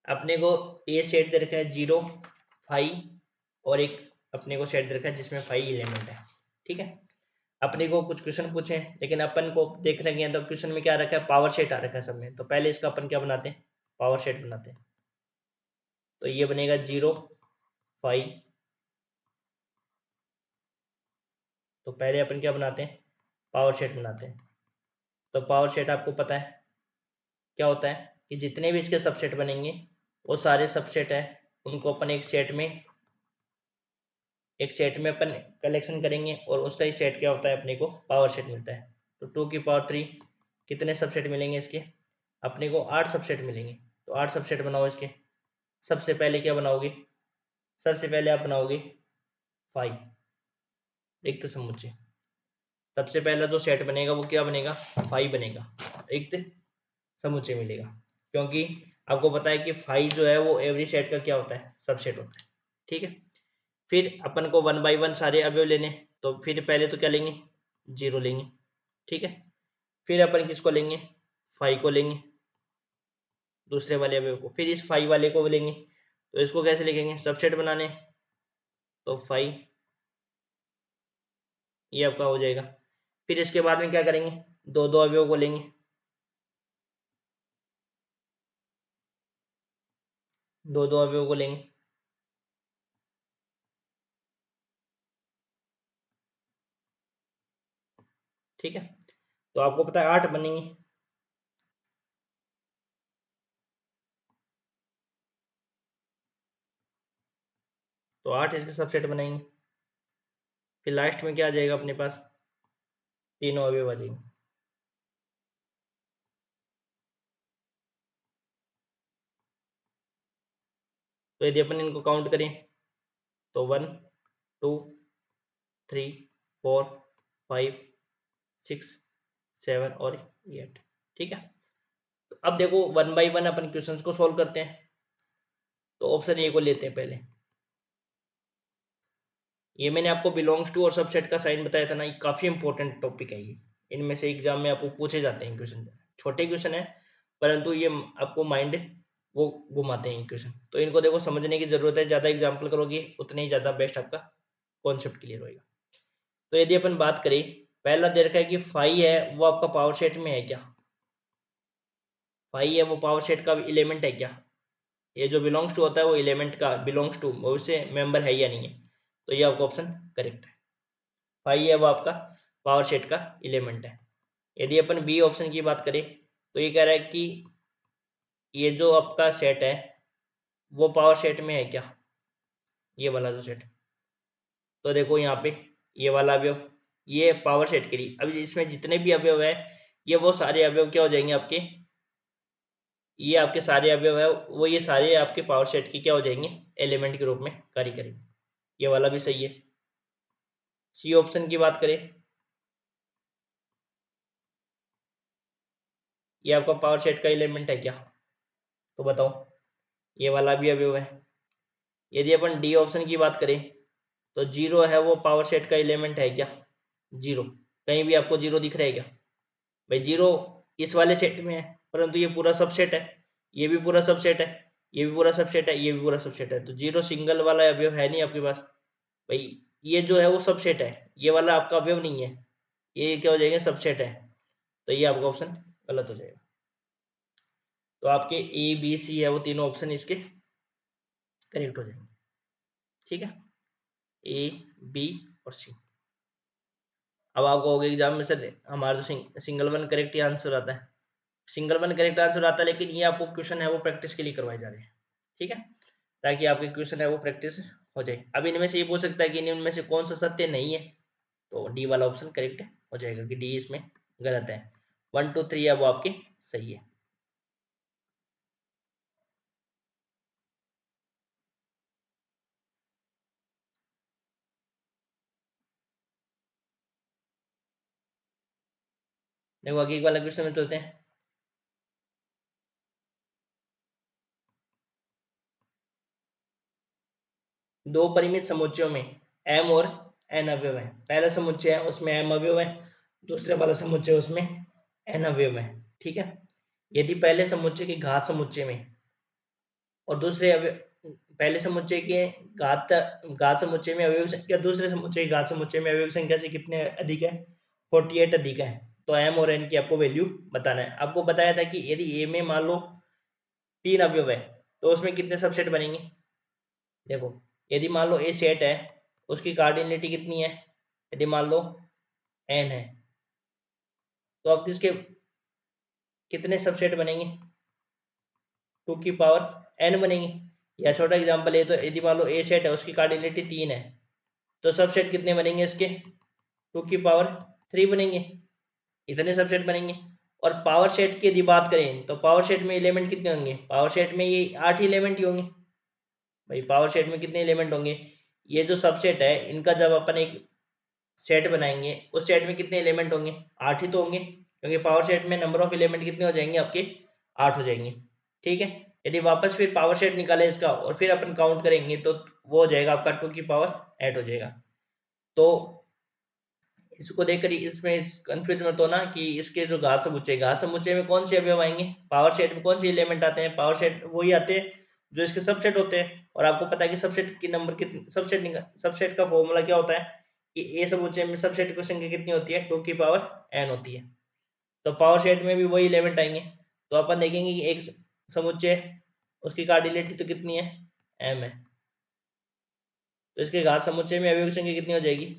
अपने को ए सेट दे रखा है 0 5 और एक अपने को सेट दे रखा है जिसमें 5 एलिमेंट है। ठीक है। अपने को कुछ क्वेश्चन पूछे लेकिन अपन को देख रहे हैं तो क्वेश्चन में क्या रखा है, पावर सेट आ रखा है सब में। तो पहले इसका अपन क्या बनाते हैं, पावर सेट बनाते हैं। तो ये बनेगा 0 5। तो पहले अपन क्या बनाते हैं, पावर सेट बनाते हैं। तो पावर सेट आपको पता है क्या होता है कि जितने भी इसके सबसेट बनेंगे वो सारे सबसेट है, उनको अपन एक सेट में अपन कलेक्शन करेंगे और उसका ही सेट क्या होता है, अपने को पावर सेट मिलता है। तो 2 की पावर 3 कितने सबसेट मिलेंगे इसके, अपने को 8 सबसेट मिलेंगे। तो 8 सबसेट बनाओ इसके। सबसे पहले क्या बनाओगे, सबसे पहले आप बनाओगे 5 रिक्त समुच्चय। सबसे पहला जो सेट बनेगा वो क्या बनेगा, 5 बनेगा, रिक्त समुच्चय मिलेगा। क्योंकि आपको पता है कि 5 जो है वो एवरी सेट का क्या होता है, सबसेट होता है। ठीक है। फिर अपन को 1 बाई 1 सारे अवयव लेने। तो फिर पहले तो क्या लेंगे, 0 लेंगे। ठीक है। फिर अपन किसको लेंगे, 5 को लेंगे, दूसरे वाले अवयव को। फिर इस 5 वाले को लेंगे। तो इसको कैसे लिखेंगे, सबसेट बनाने। तो 5 ये आपका हो जाएगा। फिर इसके बाद में क्या करेंगे, दो दो अवयव को लेंगे, दो दो अवयव को लेंगे। ठीक है। तो आपको पता है 8 बनेंगे। तो 8 इसके सबसेट बनाएंगे। फिर लास्ट में क्या आ जाएगा अपने पास, तीनों अवयव आ जाएंगे। तो यदि अपन इनको काउंट करें तो 1 2 3 4 5 6 7 और 8। ठीक है। तो अब देखो 1 बाई 1 अपन क्वेश्चंस को सोल्व करते हैं। तो ऑप्शन ए को लेते हैं पहले। ये मैंने आपको बिलोंग्स टू और सबसेट का साइन बताया था ना, ये काफी इंपॉर्टेंट टॉपिक है। ये इनमें से एग्जाम में आपको पूछे जाते हैं क्वेश्चन। छोटे क्वेश्चन है परंतु ये आपको माइंड वो घुमाते हैं क्वेश्चन। तो इनको देखो समझने की जरूरत है, ज्यादा एग्जाम्पल करोगे उतने ही ज्यादा बेस्ट आपका कॉन्सेप्ट क्लियर होगा। तो यदि अपन बात करें, पहला दे रखा है कि 5 है वो आपका पावर सेट में है क्या, 5 है वो पावर सेट का एलिमेंट है क्या। ये जो बिलोंग्स टू होता है वो एलिमेंट का बिलोंग्स टू वो उससे मेंबर है या नहीं है। तो ये आपका ऑप्शन करेक्ट है, 5 है वो आपका पावर सेट का एलिमेंट है। यदि अपन बी ऑप्शन की बात करें तो ये कह रहा है कि ये जो आपका सेट है वो पावर सेट में है क्या, ये वाला जो सेट। तो देखो यहाँ पे ये वाला अवयव ये पावर सेट के लिए, अभी इसमें जितने भी अवयव है ये वो सारे अवयव क्या हो जाएंगे आपके, ये आपके सारे अवयव है वो ये सारे आपके पावर सेट की क्या हो जाएंगे, एलिमेंट के रूप में कार्य करेंगे। ये वाला भी सही है। सी ऑप्शन की बात करें, ये आपका पावर सेट का एलिमेंट है क्या, तो बताओ, ये वाला भी अवयव है। यदि अपन डी ऑप्शन की बात करें तो जीरो है वो पावर सेट का एलिमेंट है क्या? जीरो, कहीं भी आपको जीरो दिख रहा है क्या? भाई जीरो इस वाले सेट में है, परंतु ये पूरा सबसेट है, ये भी पूरा सबसेट है, ये भी पूरा सबसेट है, ये भी पूरा सबसेट है, तो जीरो सिंगल वाला अवयव है नहीं आपके पास। भाई ये जो है वो सबसेट है, ये वाला आपका अवयव नहीं है, ये क्या हो जाएगा? सबसेट है। तो ये आपका ऑप्शन गलत हो जाएगा। तो आपके ए बी सी है वो तीनों ऑप्शन इसके करेक्ट हो जाएंगे। ठीक है, ए बी और सी। अब आपको होगा एग्जाम में सर हमारा तो सिंगल वन करेक्ट ही आंसर आता है, सिंगल वन करेक्ट आंसर आता है, लेकिन ये आपको क्वेश्चन है वो प्रैक्टिस के लिए करवाए जा रहे हैं। ठीक है, ताकि आपके क्वेश्चन है वो प्रैक्टिस हो जाए। अब इनमें से ये पूछ सकता है कि इनमें से कौन सा सत्य नहीं है, तो डी वाला ऑप्शन करेक्ट हो जाएगा कि डी इसमें गलत है। 1 2 3 है वो आपके सही है। देखो आगे वाला क्वेश्चन में चलते हैं। दो परिमित समुच्चयों में m और n अवयव है। पहला समुच्चय है उसमें m अवयव है, दूसरे वाला समुच्चय उसमें n अवयव है। ठीक है, यदि पहले समुच्चय की घात समुच्चय में और दूसरे पहले समुच्चय के घात घात समुच्चय में अवयव संख्या दूसरे समुच्चय की घात समुच्चय में अवयव संख्या से कितने अधिक है? 48 अधिक है। तो m और n की आपको वैल्यू बताना है। आपको बताया था कि यदि a में मान लो 3 अवयव है तो उसमें कितने सबसेट बनेंगे? देखो यदि मान लो ए सेट है, उसकी कार्डिनलिटी कितनी है? यदि मान लो n है, तो अब किसके कितने सबसेट बनेंगे? 2 की पावर n बनेंगे। या छोटा एग्जांपल है, तो यदि मान लो ए सेट है उसकी कार्डिनलिटी 3 है, तो सबसेट कितने बनेंगे इसके? 2 की पावर 3 बनेंगे। इतने सबसेट बनेंगे। और पावर सेट की यदि बात करें तो पावर सेट में एलिमेंट कितने होंगे? पावर सेट में ये 8 एलिमेंट ही होंगे। भाई पावर सेट में कितने एलिमेंट होंगे? ये जो सबसेट है इनका जब अपन एक सेट बनाएंगे उस सेट में कितने एलिमेंट होंगे? 8 ही तो होंगे, क्योंकि पावर सेट में नंबर ऑफ एलिमेंट कितने हो जाएंगे आपके? 8 हो जाएंगे। ठीक है, यदि वापस फिर पावर सेट निकाले इसका और फिर अपन काउंट करेंगे तो वो हो जाएगा आपका 2 की पावर 8 हो जाएगा। तो इसको देखकर इसमें कंफ्यूज मत होना कि इसके जो घात समुच्चय में कौन से अवयव आएंगे, पावर सेट में कौन से एलिमेंट आते हैं? पावर सेट वही आते हैं जो इसके सबसेट होते हैं। और आपको पता है कि सबसेट की नंबर कितने सबसेट का फॉर्मूला क्या होता है कि ए समुच्चय में सबसेट की संख्या कितनी होती है? 2 की पावर n होती है। तो पावर सेट में भी वही एलिमेंट आएंगे। तो अपन देखेंगे कि एक समुच्चय उसकी कार्डिनलिटी तो कितनी है? m है। तो इसके घात समुच्चय में अवयव संख्या कितनी हो जाएगी?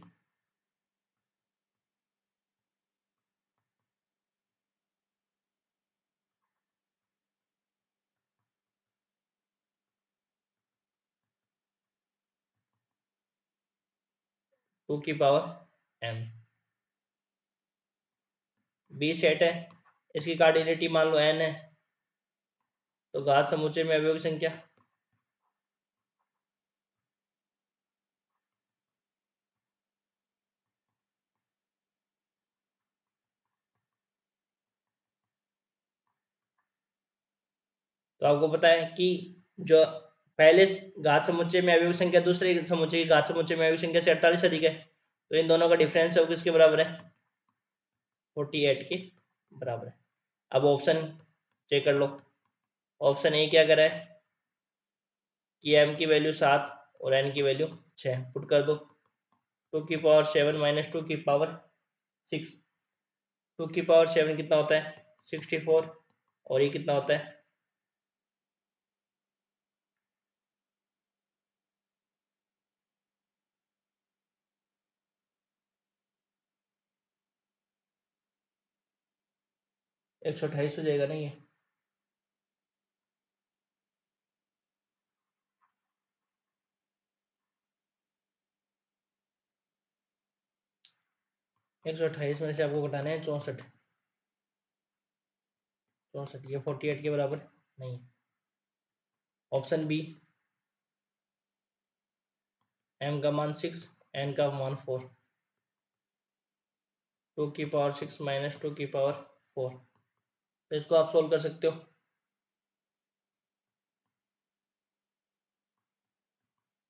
2 की पावर m। बी सेट है, इसकी कार्डिनलिटी मान लो n है, तो घात समुच्चय में अवयव संख्या तो आपको पता है कि जो पहले घात समुच्चय में अवयव संख्या दूसरे समुच्चय की घात समुच्चय में अवयव संख्या से 48 अधिक है, तो इन दोनों का डिफरेंस है वो किसके बराबर है? 48 के बराबर है। अब ऑप्शन चेक कर लो। ऑप्शन ए क्या करा है कि m की वैल्यू 7 और n की वैल्यू 6 पुट कर दो। 2 की पावर 7 माइनस 2 की पावर 6, 2 की पावर 7 कितना होता है? 64, और ये कितना होता है? 128 हो जाएगा ना ये? एक सौ अट्ठाईस में से आपको घटाना है 64, 64 ये 48 के बराबर नहीं। ऑप्शन बी, m का मान 6, n का मान 4, 2 की पावर 6 माइनस 2 की पावर 4। तो इसको आप सोल्व कर सकते हो।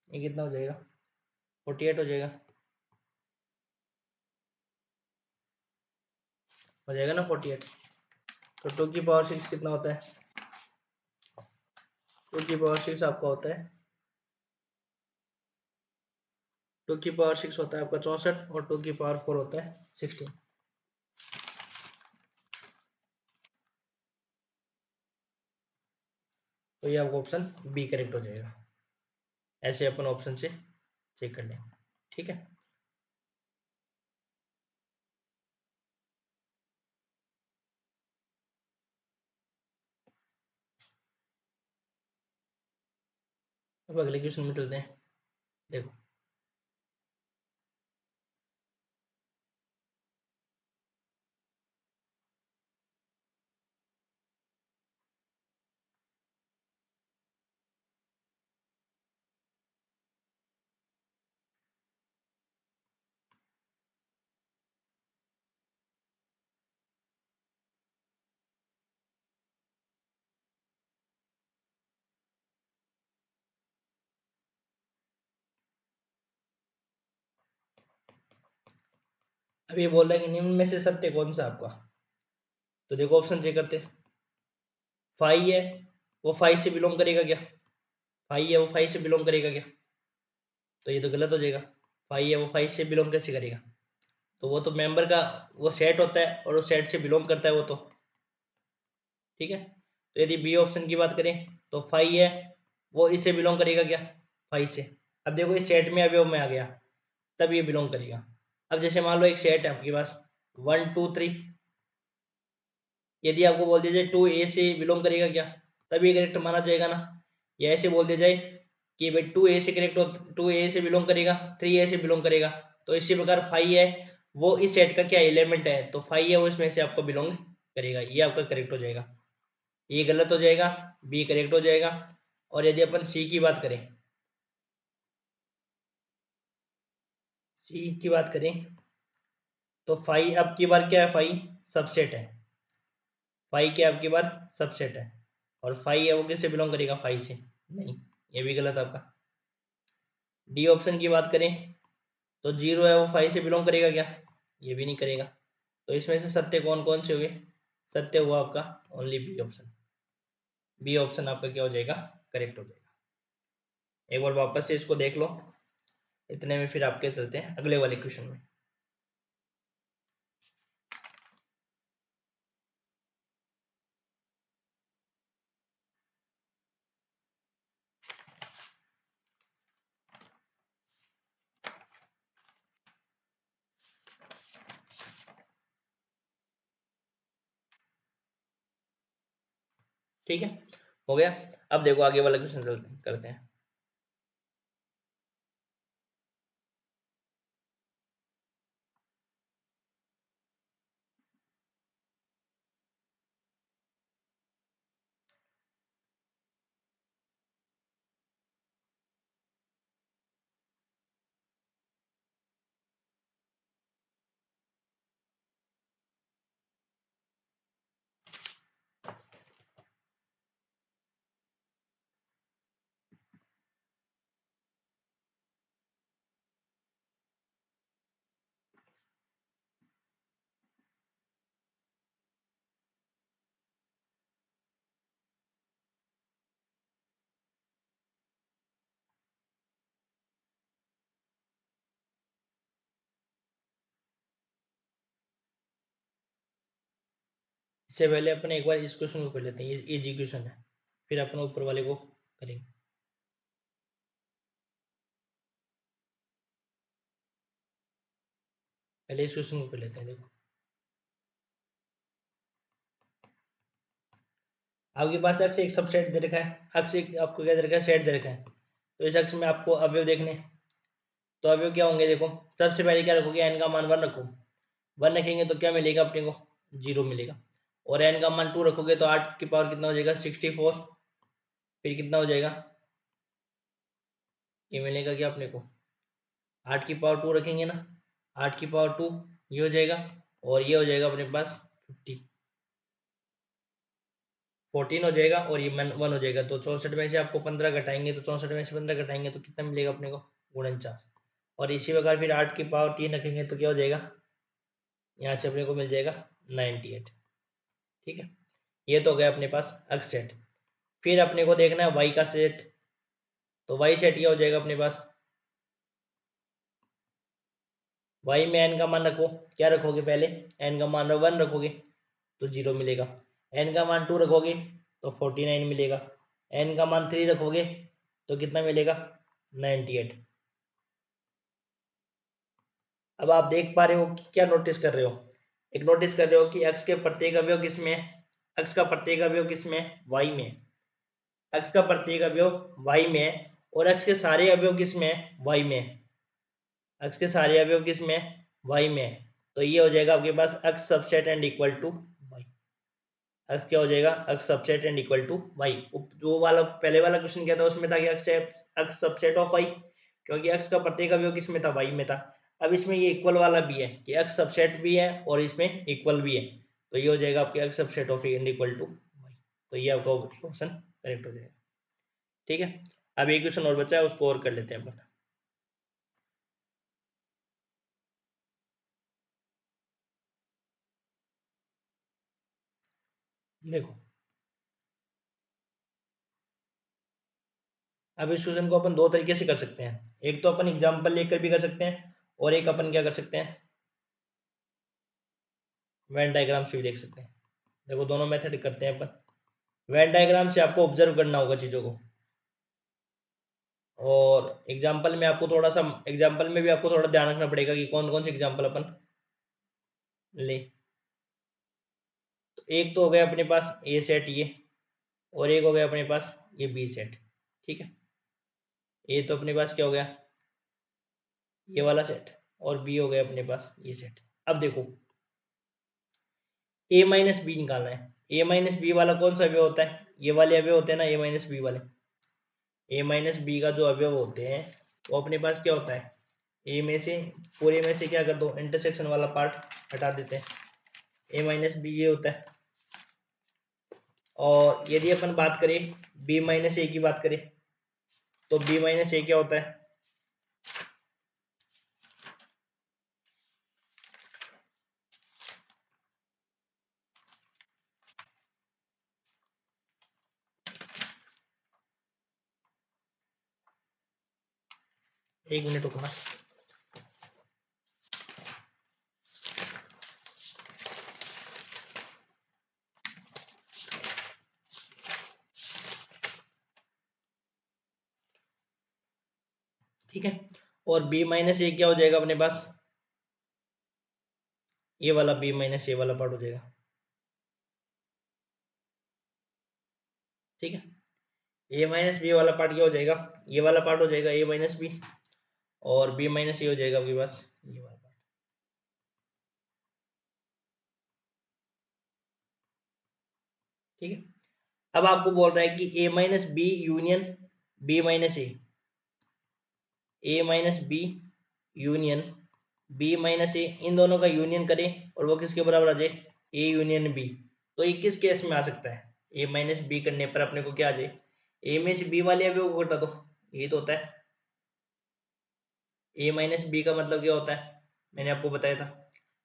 ये कितना हो जाएगा? 48 हो जाएगा ना 48। तो 2 की पावर 6 कितना होता है? 2 की पावर 6 आपका होता है 2 की पावर 6 होता है आपका 64 और 2 की पावर 4 होता है 16। तो ये आपका ऑप्शन बी करेक्ट हो जाएगा। ऐसे अपन ऑप्शन से चेक कर लेंगे, ठीक है। अब अगले क्वेश्चन में चलते हैं। देखो अब ये बोल रहा है कि निम्न में से सत्य कौन सा आपका। तो देखो ऑप्शन चेक करते हैं। 5 है, वो 5 से बिलोंग करेगा क्या? 5 है, वो 5 से बिलोंग करेगा क्या? तो ये तो गलत हो जाएगा। 5 है, वो 5 से बिलोंग कैसे करेगा? तो वो तो मेंबर का वो सेट होता है और वो सेट से बिलोंग करता है वो तो, ठीक है। तो यदि बी ऑप्शन की बात करें तो 5 है, वो इससे बिलोंग करेगा क्या? 5 से। अब देखो इस सेट में अवयव में आ गया तब ये बिलोंग करेगा। अब जैसे मान लो एक सेट है आपके पास 1 2 3, यदि आपको बोल दिया जाए 2A से बिलोंग करेगा क्या, तब ये करेक्ट माना जाएगा ना। या ऐसे बोल दिया जाए कि भाई 2A से करेक्ट हो, 2A से बिलोंग करेगा, 3A से बिलोंग करेगा। तो इसी प्रकार 5 है, वो इस सेट का क्या एलिमेंट है, तो 5 है वो इसमें से आपको बिलोंग करेगा। ये आपका करेक्ट हो जाएगा। ये गलत हो जाएगा, बी करेक्ट हो जाएगा। और यदि अपन सी की बात करें, सी की बात करें तो 5 अब की बार क्या है, 5 सबसेट है। 5 क्या अब की बार सबसेट है, और 5 है वो किससे बिलोंग करेगा, 5 से नहीं। ये भी गलत आपका। डी ऑप्शन की बात करें तो 0 है, वो 5 से बिलोंग करेगा क्या? ये भी नहीं करेगा। तो इसमें से सत्य कौन कौन से हुए? सत्य हुआ आपका only B option. B option आपका क्या हो जाएगा, करेक्ट हो जाएगा। एक बार वापस से इसको देख लो, इतने में फिर आपके चलते हैं अगले वाले क्वेश्चन में। ठीक है, हो गया। अब देखो आगे वाला क्वेश्चन चलते करते हैं। इससे पहले अपन एक बार इस क्वेश्चन को कर लेते हैं, ये इजी क्वेश्चन है, फिर अपन ऊपर वाले को करेंगे। पहले इस क्वेश्चन को कर लेते हैं। देखो आपके पास अक्ष एक सबसेट दे रखा है, अक्ष एक आपको क्या दे रखा है, सेट दे रखा है। तो इस अक्ष में आपको अवयव देखने, तो अवयव क्या होंगे देखो। सबसे पहले क्या रखोगे, एन का मान 1 रखो। 1 रखेंगे तो क्या मिलेगा अपने को, 0 मिलेगा। और एन का मान 2 रखोगे तो 8 की पावर कितना हो जाएगा, 64। फिर कितना हो जाएगा, ये मिलेगा क्या अपने को, 8 की पावर 2 रखेंगे ना, 8 की पावर 2 ये हो जाएगा। और ये हो जाएगा अपने पास 50, 14 हो जाएगा। और ये 1 हो जाएगा। तो 64 में से आपको 15 घटाएंगे, तो 64 में से 15 घटाएंगे तो कितना मिलेगा अपने को, 49। और इसी प्रकार फिर 8 की पावर 3 रखेंगे तो क्या हो जाएगा, यहाँ से अपने को मिल जाएगा 98। ठीक है, ये तो हो गया अपने पास एक्स सेट। फिर अपने को देखना है वाई का सेट, तो वाई सेट क्या हो जाएगा अपने पास, वाई में एन का मान रखो, क्या रखोगे पहले, एन का मान 1 रखोगे तो 0 मिलेगा, एन का मान 2 रखोगे तो 49 मिलेगा, एन का मान 3 रखोगे तो कितना मिलेगा, 98। अब आप देख पा रहे हो कि क्या नोटिस कर रहे हो, एक नोटिस कर रहे हो कि x के प्रत्येक अवयव किस में है, x का प्रत्येक अवयव किस में है, y में है, x का प्रत्येक अवयव y में है, और x के सारे अवयव किस में है, y में है, x के सारे अवयव किस में है, y में है। तो ये हो जाएगा आपके पास x subset and equal to y, x क्या हो जाएगा, x subset and equal to y। जो वाला पहले वाला क्वेश्चन क्या था उसमें था कि x सबसेट ऑफ y, क्योंकि x का प्रत्येक अवयव किस में था, y में था। अब इसमें ये इक्वल वाला भी है कि x सबसेट भी है और इसमें इक्वल भी है, तो ये हो जाएगा आपके x subset of and equal to y। तो ये आपका ऑप्शन करेक्ट हो जाएगा। ठीक है, अब एक क्वेश्चन और बचा है, उसको और कर लेते हैं अपन। देखो, अब इस क्वेश्चन को अपन दो तरीके से कर सकते हैं, एक तो अपन एग्जाम्पल लेकर भी कर सकते हैं, और एक अपन क्या कर सकते हैं, वेन डायग्राम से भी देख सकते हैं। देखो दोनों मेथड करते हैं अपन। वेन डायग्राम से आपको ऑब्जर्व करना होगा चीज़ों को, और एग्जाम्पल में आपको थोड़ा सा, एग्जाम्पल में भी आपको थोड़ा ध्यान रखना पड़ेगा कि कौन कौन से एग्जाम्पल अपन ले। तो एक तो हो गया अपने पास ए सेट ये, और एक हो गया अपने पास ये बी सेट। ठीक है, ये तो अपने पास क्या हो गया, ये वाला सेट, और बी हो गया अपने पास ये सेट। अब देखो, ए माइनस बी निकालना है, ए माइनस बी वाला कौन सा अवयव होता है, ये वाले अवयव होते हैं ना, ए माइनस बी वाले, ए माइनस बी का जो अवयव होते हैं वो अपने पास क्या होता है, ए में से, पूरे में से क्या कर दो, इंटरसेक्शन वाला पार्ट हटा देते हैं, ए माइनस बी ये होता है। और यदि अपन बात करें बी माइनस ए की बात करें, तो बी माइनस ए क्या होता है, एक मिनट रुकना। ठीक है, और बी माइनस ए क्या हो जाएगा अपने पास, ये वाला बी माइनस ए वाला पार्ट हो जाएगा। ठीक है, ए माइनस बी वाला पार्ट क्या हो जाएगा, ये वाला पार्ट हो जाएगा ए माइनस बी, और बी माइनस ए हो जाएगा आपके पास ये वाला पार्ट। ठीक है, अब आपको बोल रहा है कि A minus B union B minus A minus B union B minus A, इन दोनों का यूनियन करें और वो किसके बराबर आ जाए, ए यूनियन बी। तो ये किस केस में आ सकता है, ए माइनस बी करने पर अपने को क्या आ जाए, ए में से बी वाले अवयव को घटा दो, ये तो होता है। ए माइनस बी का मतलब क्या होता है, मैंने आपको बताया था,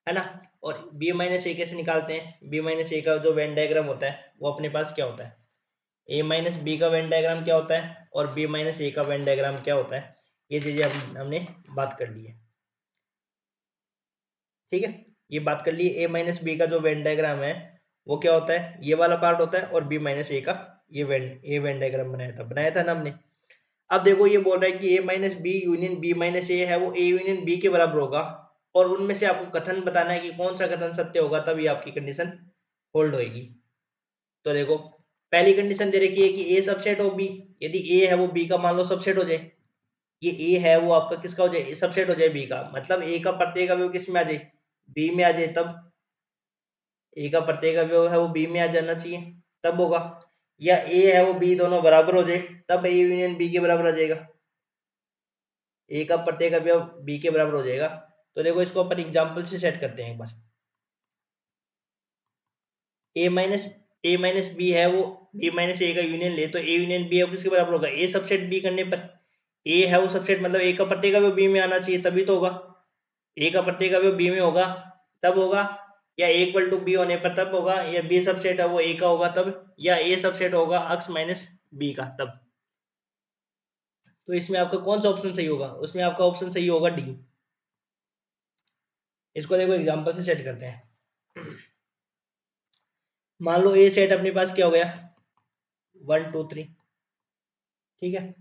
है ना। और बी माइनस ए कैसे निकालते हैं, बी माइनस ए का जो वेन डायग्राम होता है वो अपने पास क्या होता है, ए माइनस बी का वेन डायग्राम क्या होता है, और बी माइनस ए का वेन डायग्राम क्या होता है, ये चीजें हमने बात कर ली है। ठीक है, ये बात कर ली, ए माइनस बी का जो वेन डायग्राम है वो क्या होता है, ये वाला पार्ट होता है, और बी माइनस ए का ये वेन डायग्राम बनाया था ना हमने। अब देखो ये बोल रहा है कि A minus B union B minus A है, वो ए यूनियन बी के बराबर होगा, और उनमें से आपको कथन बताना है कि कौन सा कथन सत्य होगा, तभी आपकी कंडीशन होल्ड होगी। तो देखो, पहली कंडीशन दे रखी है कि ए सबसेट हो बी, यदि ए है वो बी का मान लो सबसेट हो जाए, ये ए है वो आपका किसका हो जाए, सबसेट हो जाए बी का, मतलब ए का प्रत्येक अवयव किस में आ जाए, बी में आ जाए, तब ए का प्रत्येक अवयव है वो बी में आ जाना चाहिए, तब होगा। या ए है वो बी दोनों बराबर हो जाए, तब ए यूनियन बी के बराबर आ जाएगा, ए का प्रत्येक अवयव बी के बराबर हो जाएगा। तो देखो इसको अपन एग्जांपल से सेट करते हैं एक बार। ए माइनस बी है वो बी माइनस ए का यूनियन ले, तो ए यूनियन बी किसके बराबर होगा, ए सबसेट बी करने पर, ए है वो सबसेट, मतलब ए का प्रत्येक अवयव बी में आना चाहिए तभी तो होगा। ए का प्रत्येक अवयव बी में होगा तब होगा, या ए इक्वल टू बी होने पर तब होगा, या बी सबसेट है वो ए का होगा तब, या ए सबसेट होगा x माइनस बी का तब। तो इसमें आपका कौन सा ऑप्शन सही होगा? उसमें आपका ऑप्शन सही होगा डी। इसको देखो एग्जांपल से सेट करते हैं। मान लो ए सेट अपने पास क्या हो गया, 1 2 3, ठीक है,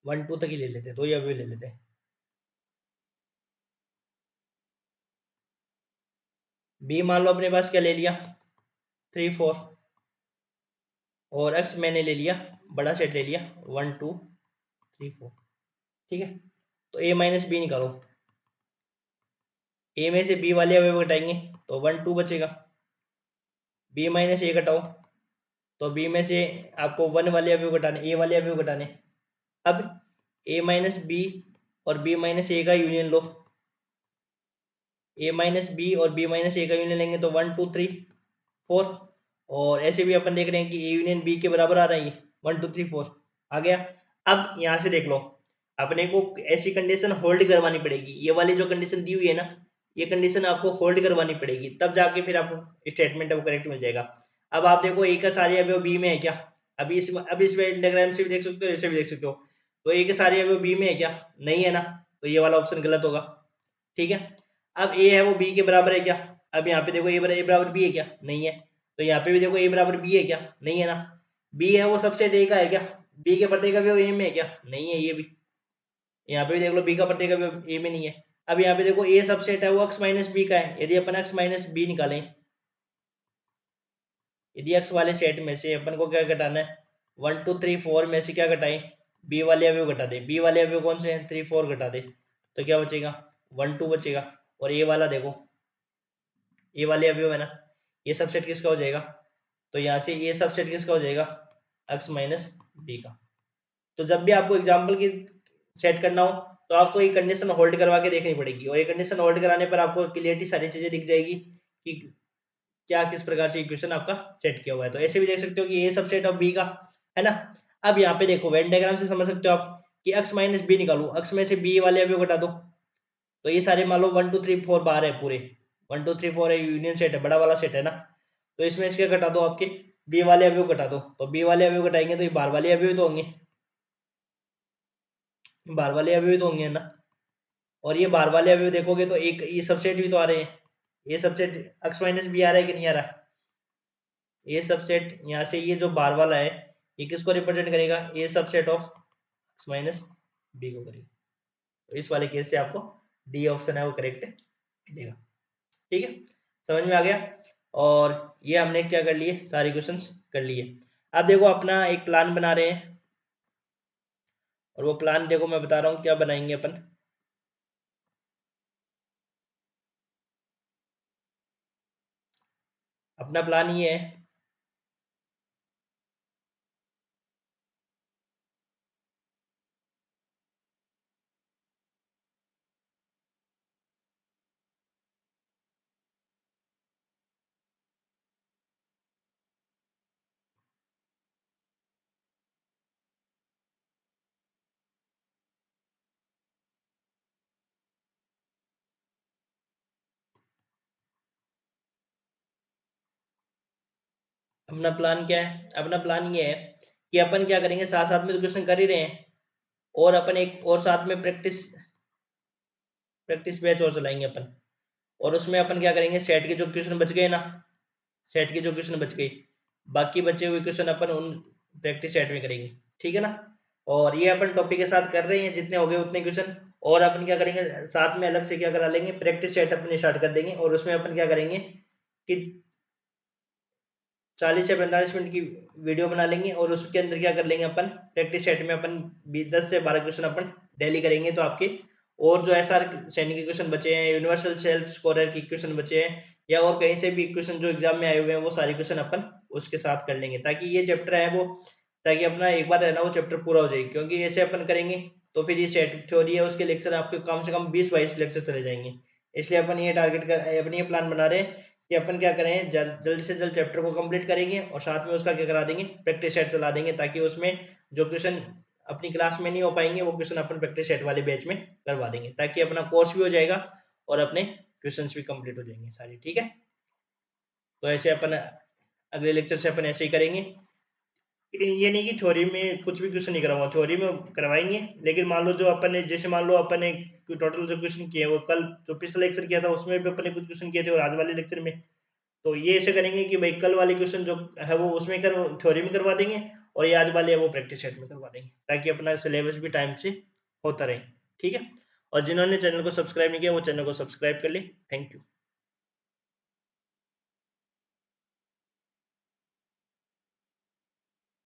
1 2 तक ही ले लेते हैं, 2 या भी ले लेते हैं। बी मान लो अपने पास क्या ले लिया, 3 4, और एक्स मैंने ले लिया बड़ा सेट ले लिया 1 2 3 4, ठीक है। तो ए माइनस बी निकालो, ए में से बी वाले अवयव घटाएंगे तो 1 2 बचेगा, बी माइनस ए घटाओ तो बी में से आपको 1 वाले अवयव घटाने, ए वाले अवयव घटाने। अब ए माइनस बी और बी माइनस ए का यूनियन लो, ए माइनस बी और बी माइनस ए का यूनियन लेंगे तो 1 2 3 4, और ऐसे भी अपन देख रहे हैं कि ए यूनियन बी के बराबर आ रहा है, 1 2 3 4 आ गया। अब यहाँ से देख लो, अपने को ऐसी कंडीशन होल्ड करवानी पड़ेगी, ये वाली जो कंडीशन दी हुई है ना, ये कंडीशन आपको होल्ड करवानी पड़ेगी, तब जाके फिर आपको स्टेटमेंट वो करेक्ट मिल जाएगा। अब आप देखो ए का सारे अवयव बी में है क्या, अभी इस डायग्राम से भी देख सकते हो, ऐसे भी देख सकते हो, तो ए के सारे अवयव बी में है क्या, नहीं है ना, तो ये वाला ऑप्शन गलत होगा, ठीक है। अब ए है वो बी के बराबर है क्या, अब यहाँ पे देखो ए बराबर बी है क्या, नहीं है, तो यहाँ पे भी देखो ए बराबर बी है क्या, नहीं है ना। बी है वो सबसेट ए का है क्या, बी के प्रत्येक अवयव ए में है क्या, नहीं है ये भी। यहाँ पे भी देख लो बी का प्रत्येक अवयव ए में नहीं है। अब यहाँ पे देखो ए सबसेट है वो x माइनस बी का है, यदि अपन x माइनस बी निकालें, यदि x वाले सेट में से अपन को क्या घटाना है, 1 2 3 4 में से क्या घटाएं, बी वाले अवयव घटा दे, बी वाले अवयव कौन से हैं, 3 4 घटा दे, तो क्या बचेगा, 1 2 बचेगा। और ए वाला देखो, ए वाले अवयव है ना, ये सबसेट किसका हो जाएगा, तो यहाँ से ये सबसेट किसका हो जाएगा, x माइनस बी का। तो जब भी आपको एग्जाम्पल की सेट करना हो तो आपको ये कंडीशन होल्ड करवा के देखनी पड़ेगी, और ये कंडीशन होल्ड कराने पर आपको क्लियरिटी सारी चीजें दिख जाएगी कि क्या किस प्रकार से इक्वेशन आपका सेट किया हुआ है। तो ऐसे भी देख सकते हो कि ये सबसेट ऑफ बी का है ना। अब यहाँ पे देखो वेन डायग्राम से समझ सकते हो आप कि x माइनस बी निकालो, x में से b वाले अवयव घटा दो, तो ये सारे मान लो 1 2 3 4 बाहर है पूरे, 1 2 3 4 है, यूनियन सेट है, बड़ा वाला सेट है ना। तो इसमें इसके घटा दो, आपके बी वाले अवयव घटा दो, तो बी वाले अवयव घटाएंगे तो ये बाहर वाले अवयव तो होंगे, बाहर वाले अवयव तो होंगे ना। और ये बाहर वाले अवयव देखोगे तो एक ये सबसेट भी तो आ रहे हैं, ये सबसेट x माइनस बी आ रहा है कि नहीं आ रहा, ये सबसेट यहाँ से ये जो बाहर वाला है ये किसको रिप्रेजेंट करेगा, ये subset of x minus B को करेगा। तो इस वाले केस से आपको डी ऑप्शन है वो करेक्ट मिलेगा, ठीक है, समझ में आ गया। और ये हमने क्या कर लिए, सारे क्वेश्चंस कर लिए। अब देखो अपना एक प्लान बना रहे हैं, और वो प्लान देखो मैं बता रहा हूँ क्या बनाएंगे अपन। अपना प्लान ये है, अपना प्लान क्या है, अपना प्लान ये है कि अपन क्या करेंगे, साथ साथ में तो क्वेश्चन कर ही रहे हैं, और अपन एक और साथ में प्रैक्टिस प्रैक्टिस बैच और चलाएंगे अपन, और उसमें अपन क्या करेंगे, सेट के जो क्वेश्चन बच गए ना, सेट के जो क्वेश्चन बच गए, बाकी बचे हुए क्वेश्चन अपन उन प्रैक्टिस सेट में करेंगे, ठीक है ना। और ये अपन टॉपिक के साथ कर रहे हैं, जितने हो गए उतने क्वेश्चन, और अपन क्या करेंगे साथ में अलग से क्या करा लेंगे, प्रैक्टिस सेट अपन स्टार्ट कर देंगे, और उसमें अपन क्या करेंगे कि 40 या 45 मिनट की वीडियो बना लेंगे, और उसके अंदर क्या कर लेंगे अपन, प्रैक्टिस सेट में अपन 10 से 12 क्वेश्चन अपन डेली करेंगे, तो आपके और जो एसआर श्रेणी के क्वेश्चन बचे हैं, यूनिवर्सल सेल्फ स्कोरर के क्वेश्चन बचे हैं, या और कहीं से भी क्वेश्चन जो एग्जाम में आए हुए हैं, वो सारे क्वेश्चन अपन उसके साथ कर लेंगे, ताकि ये चैप्टर है वो, ताकि अपना एक बार है ना वो चैप्टर पूरा हो जाए, क्योंकि ऐसे अपन करेंगे तो फिर ये सेट थ्योरी है उसके लेक्चर आपके कम से कम 20-22 लेक्चर चले जाएंगे। इसलिए अपन ये टारगेट कर, अपन ये प्लान बना रहे हैं कि अपन क्या करें, जल्द से जल्द चैप्टर को कंप्लीट करेंगे, और साथ में उसका क्या करा देंगे, प्रैक्टिस सेट चला देंगे, ताकि उसमें जो क्वेश्चन अपनी क्लास में नहीं हो पाएंगे वो क्वेश्चन अपन प्रैक्टिस सेट वाले बैच में करवा देंगे, ताकि अपना कोर्स भी हो जाएगा और अपने क्वेश्चंस भी कंप्लीट हो जाएंगे सारे। ठीक है, तो ऐसे अपन अगले लेक्चर से अपन ऐसे ही करेंगे। ये नहीं कि थ्योरी में कुछ भी क्वेश्चन नहीं करवाऊंगा, थ्योरी में करवाएंगे, लेकिन मान लो जो अपन ने, जैसे मान लो अपन ने टोटल जो क्वेश्चन किए वो कल जो पिछला लेक्चर किया था उसमें भी अपन ने कुछ क्वेश्चन किए थे और आज वाले लेक्चर में, तो ये ऐसे करेंगे कि भाई कल वाले क्वेश्चन जो है वो उसमें थ्योरी में करवा देंगे और ये आज वाले है वो प्रैक्टिस सेट में करवा देंगे, ताकि अपना सिलेबस भी टाइम से होता रहे। ठीक है, और जिन्होंने चैनल को सब्सक्राइब नहीं किया वो चैनल को सब्सक्राइब कर ले। Thank you.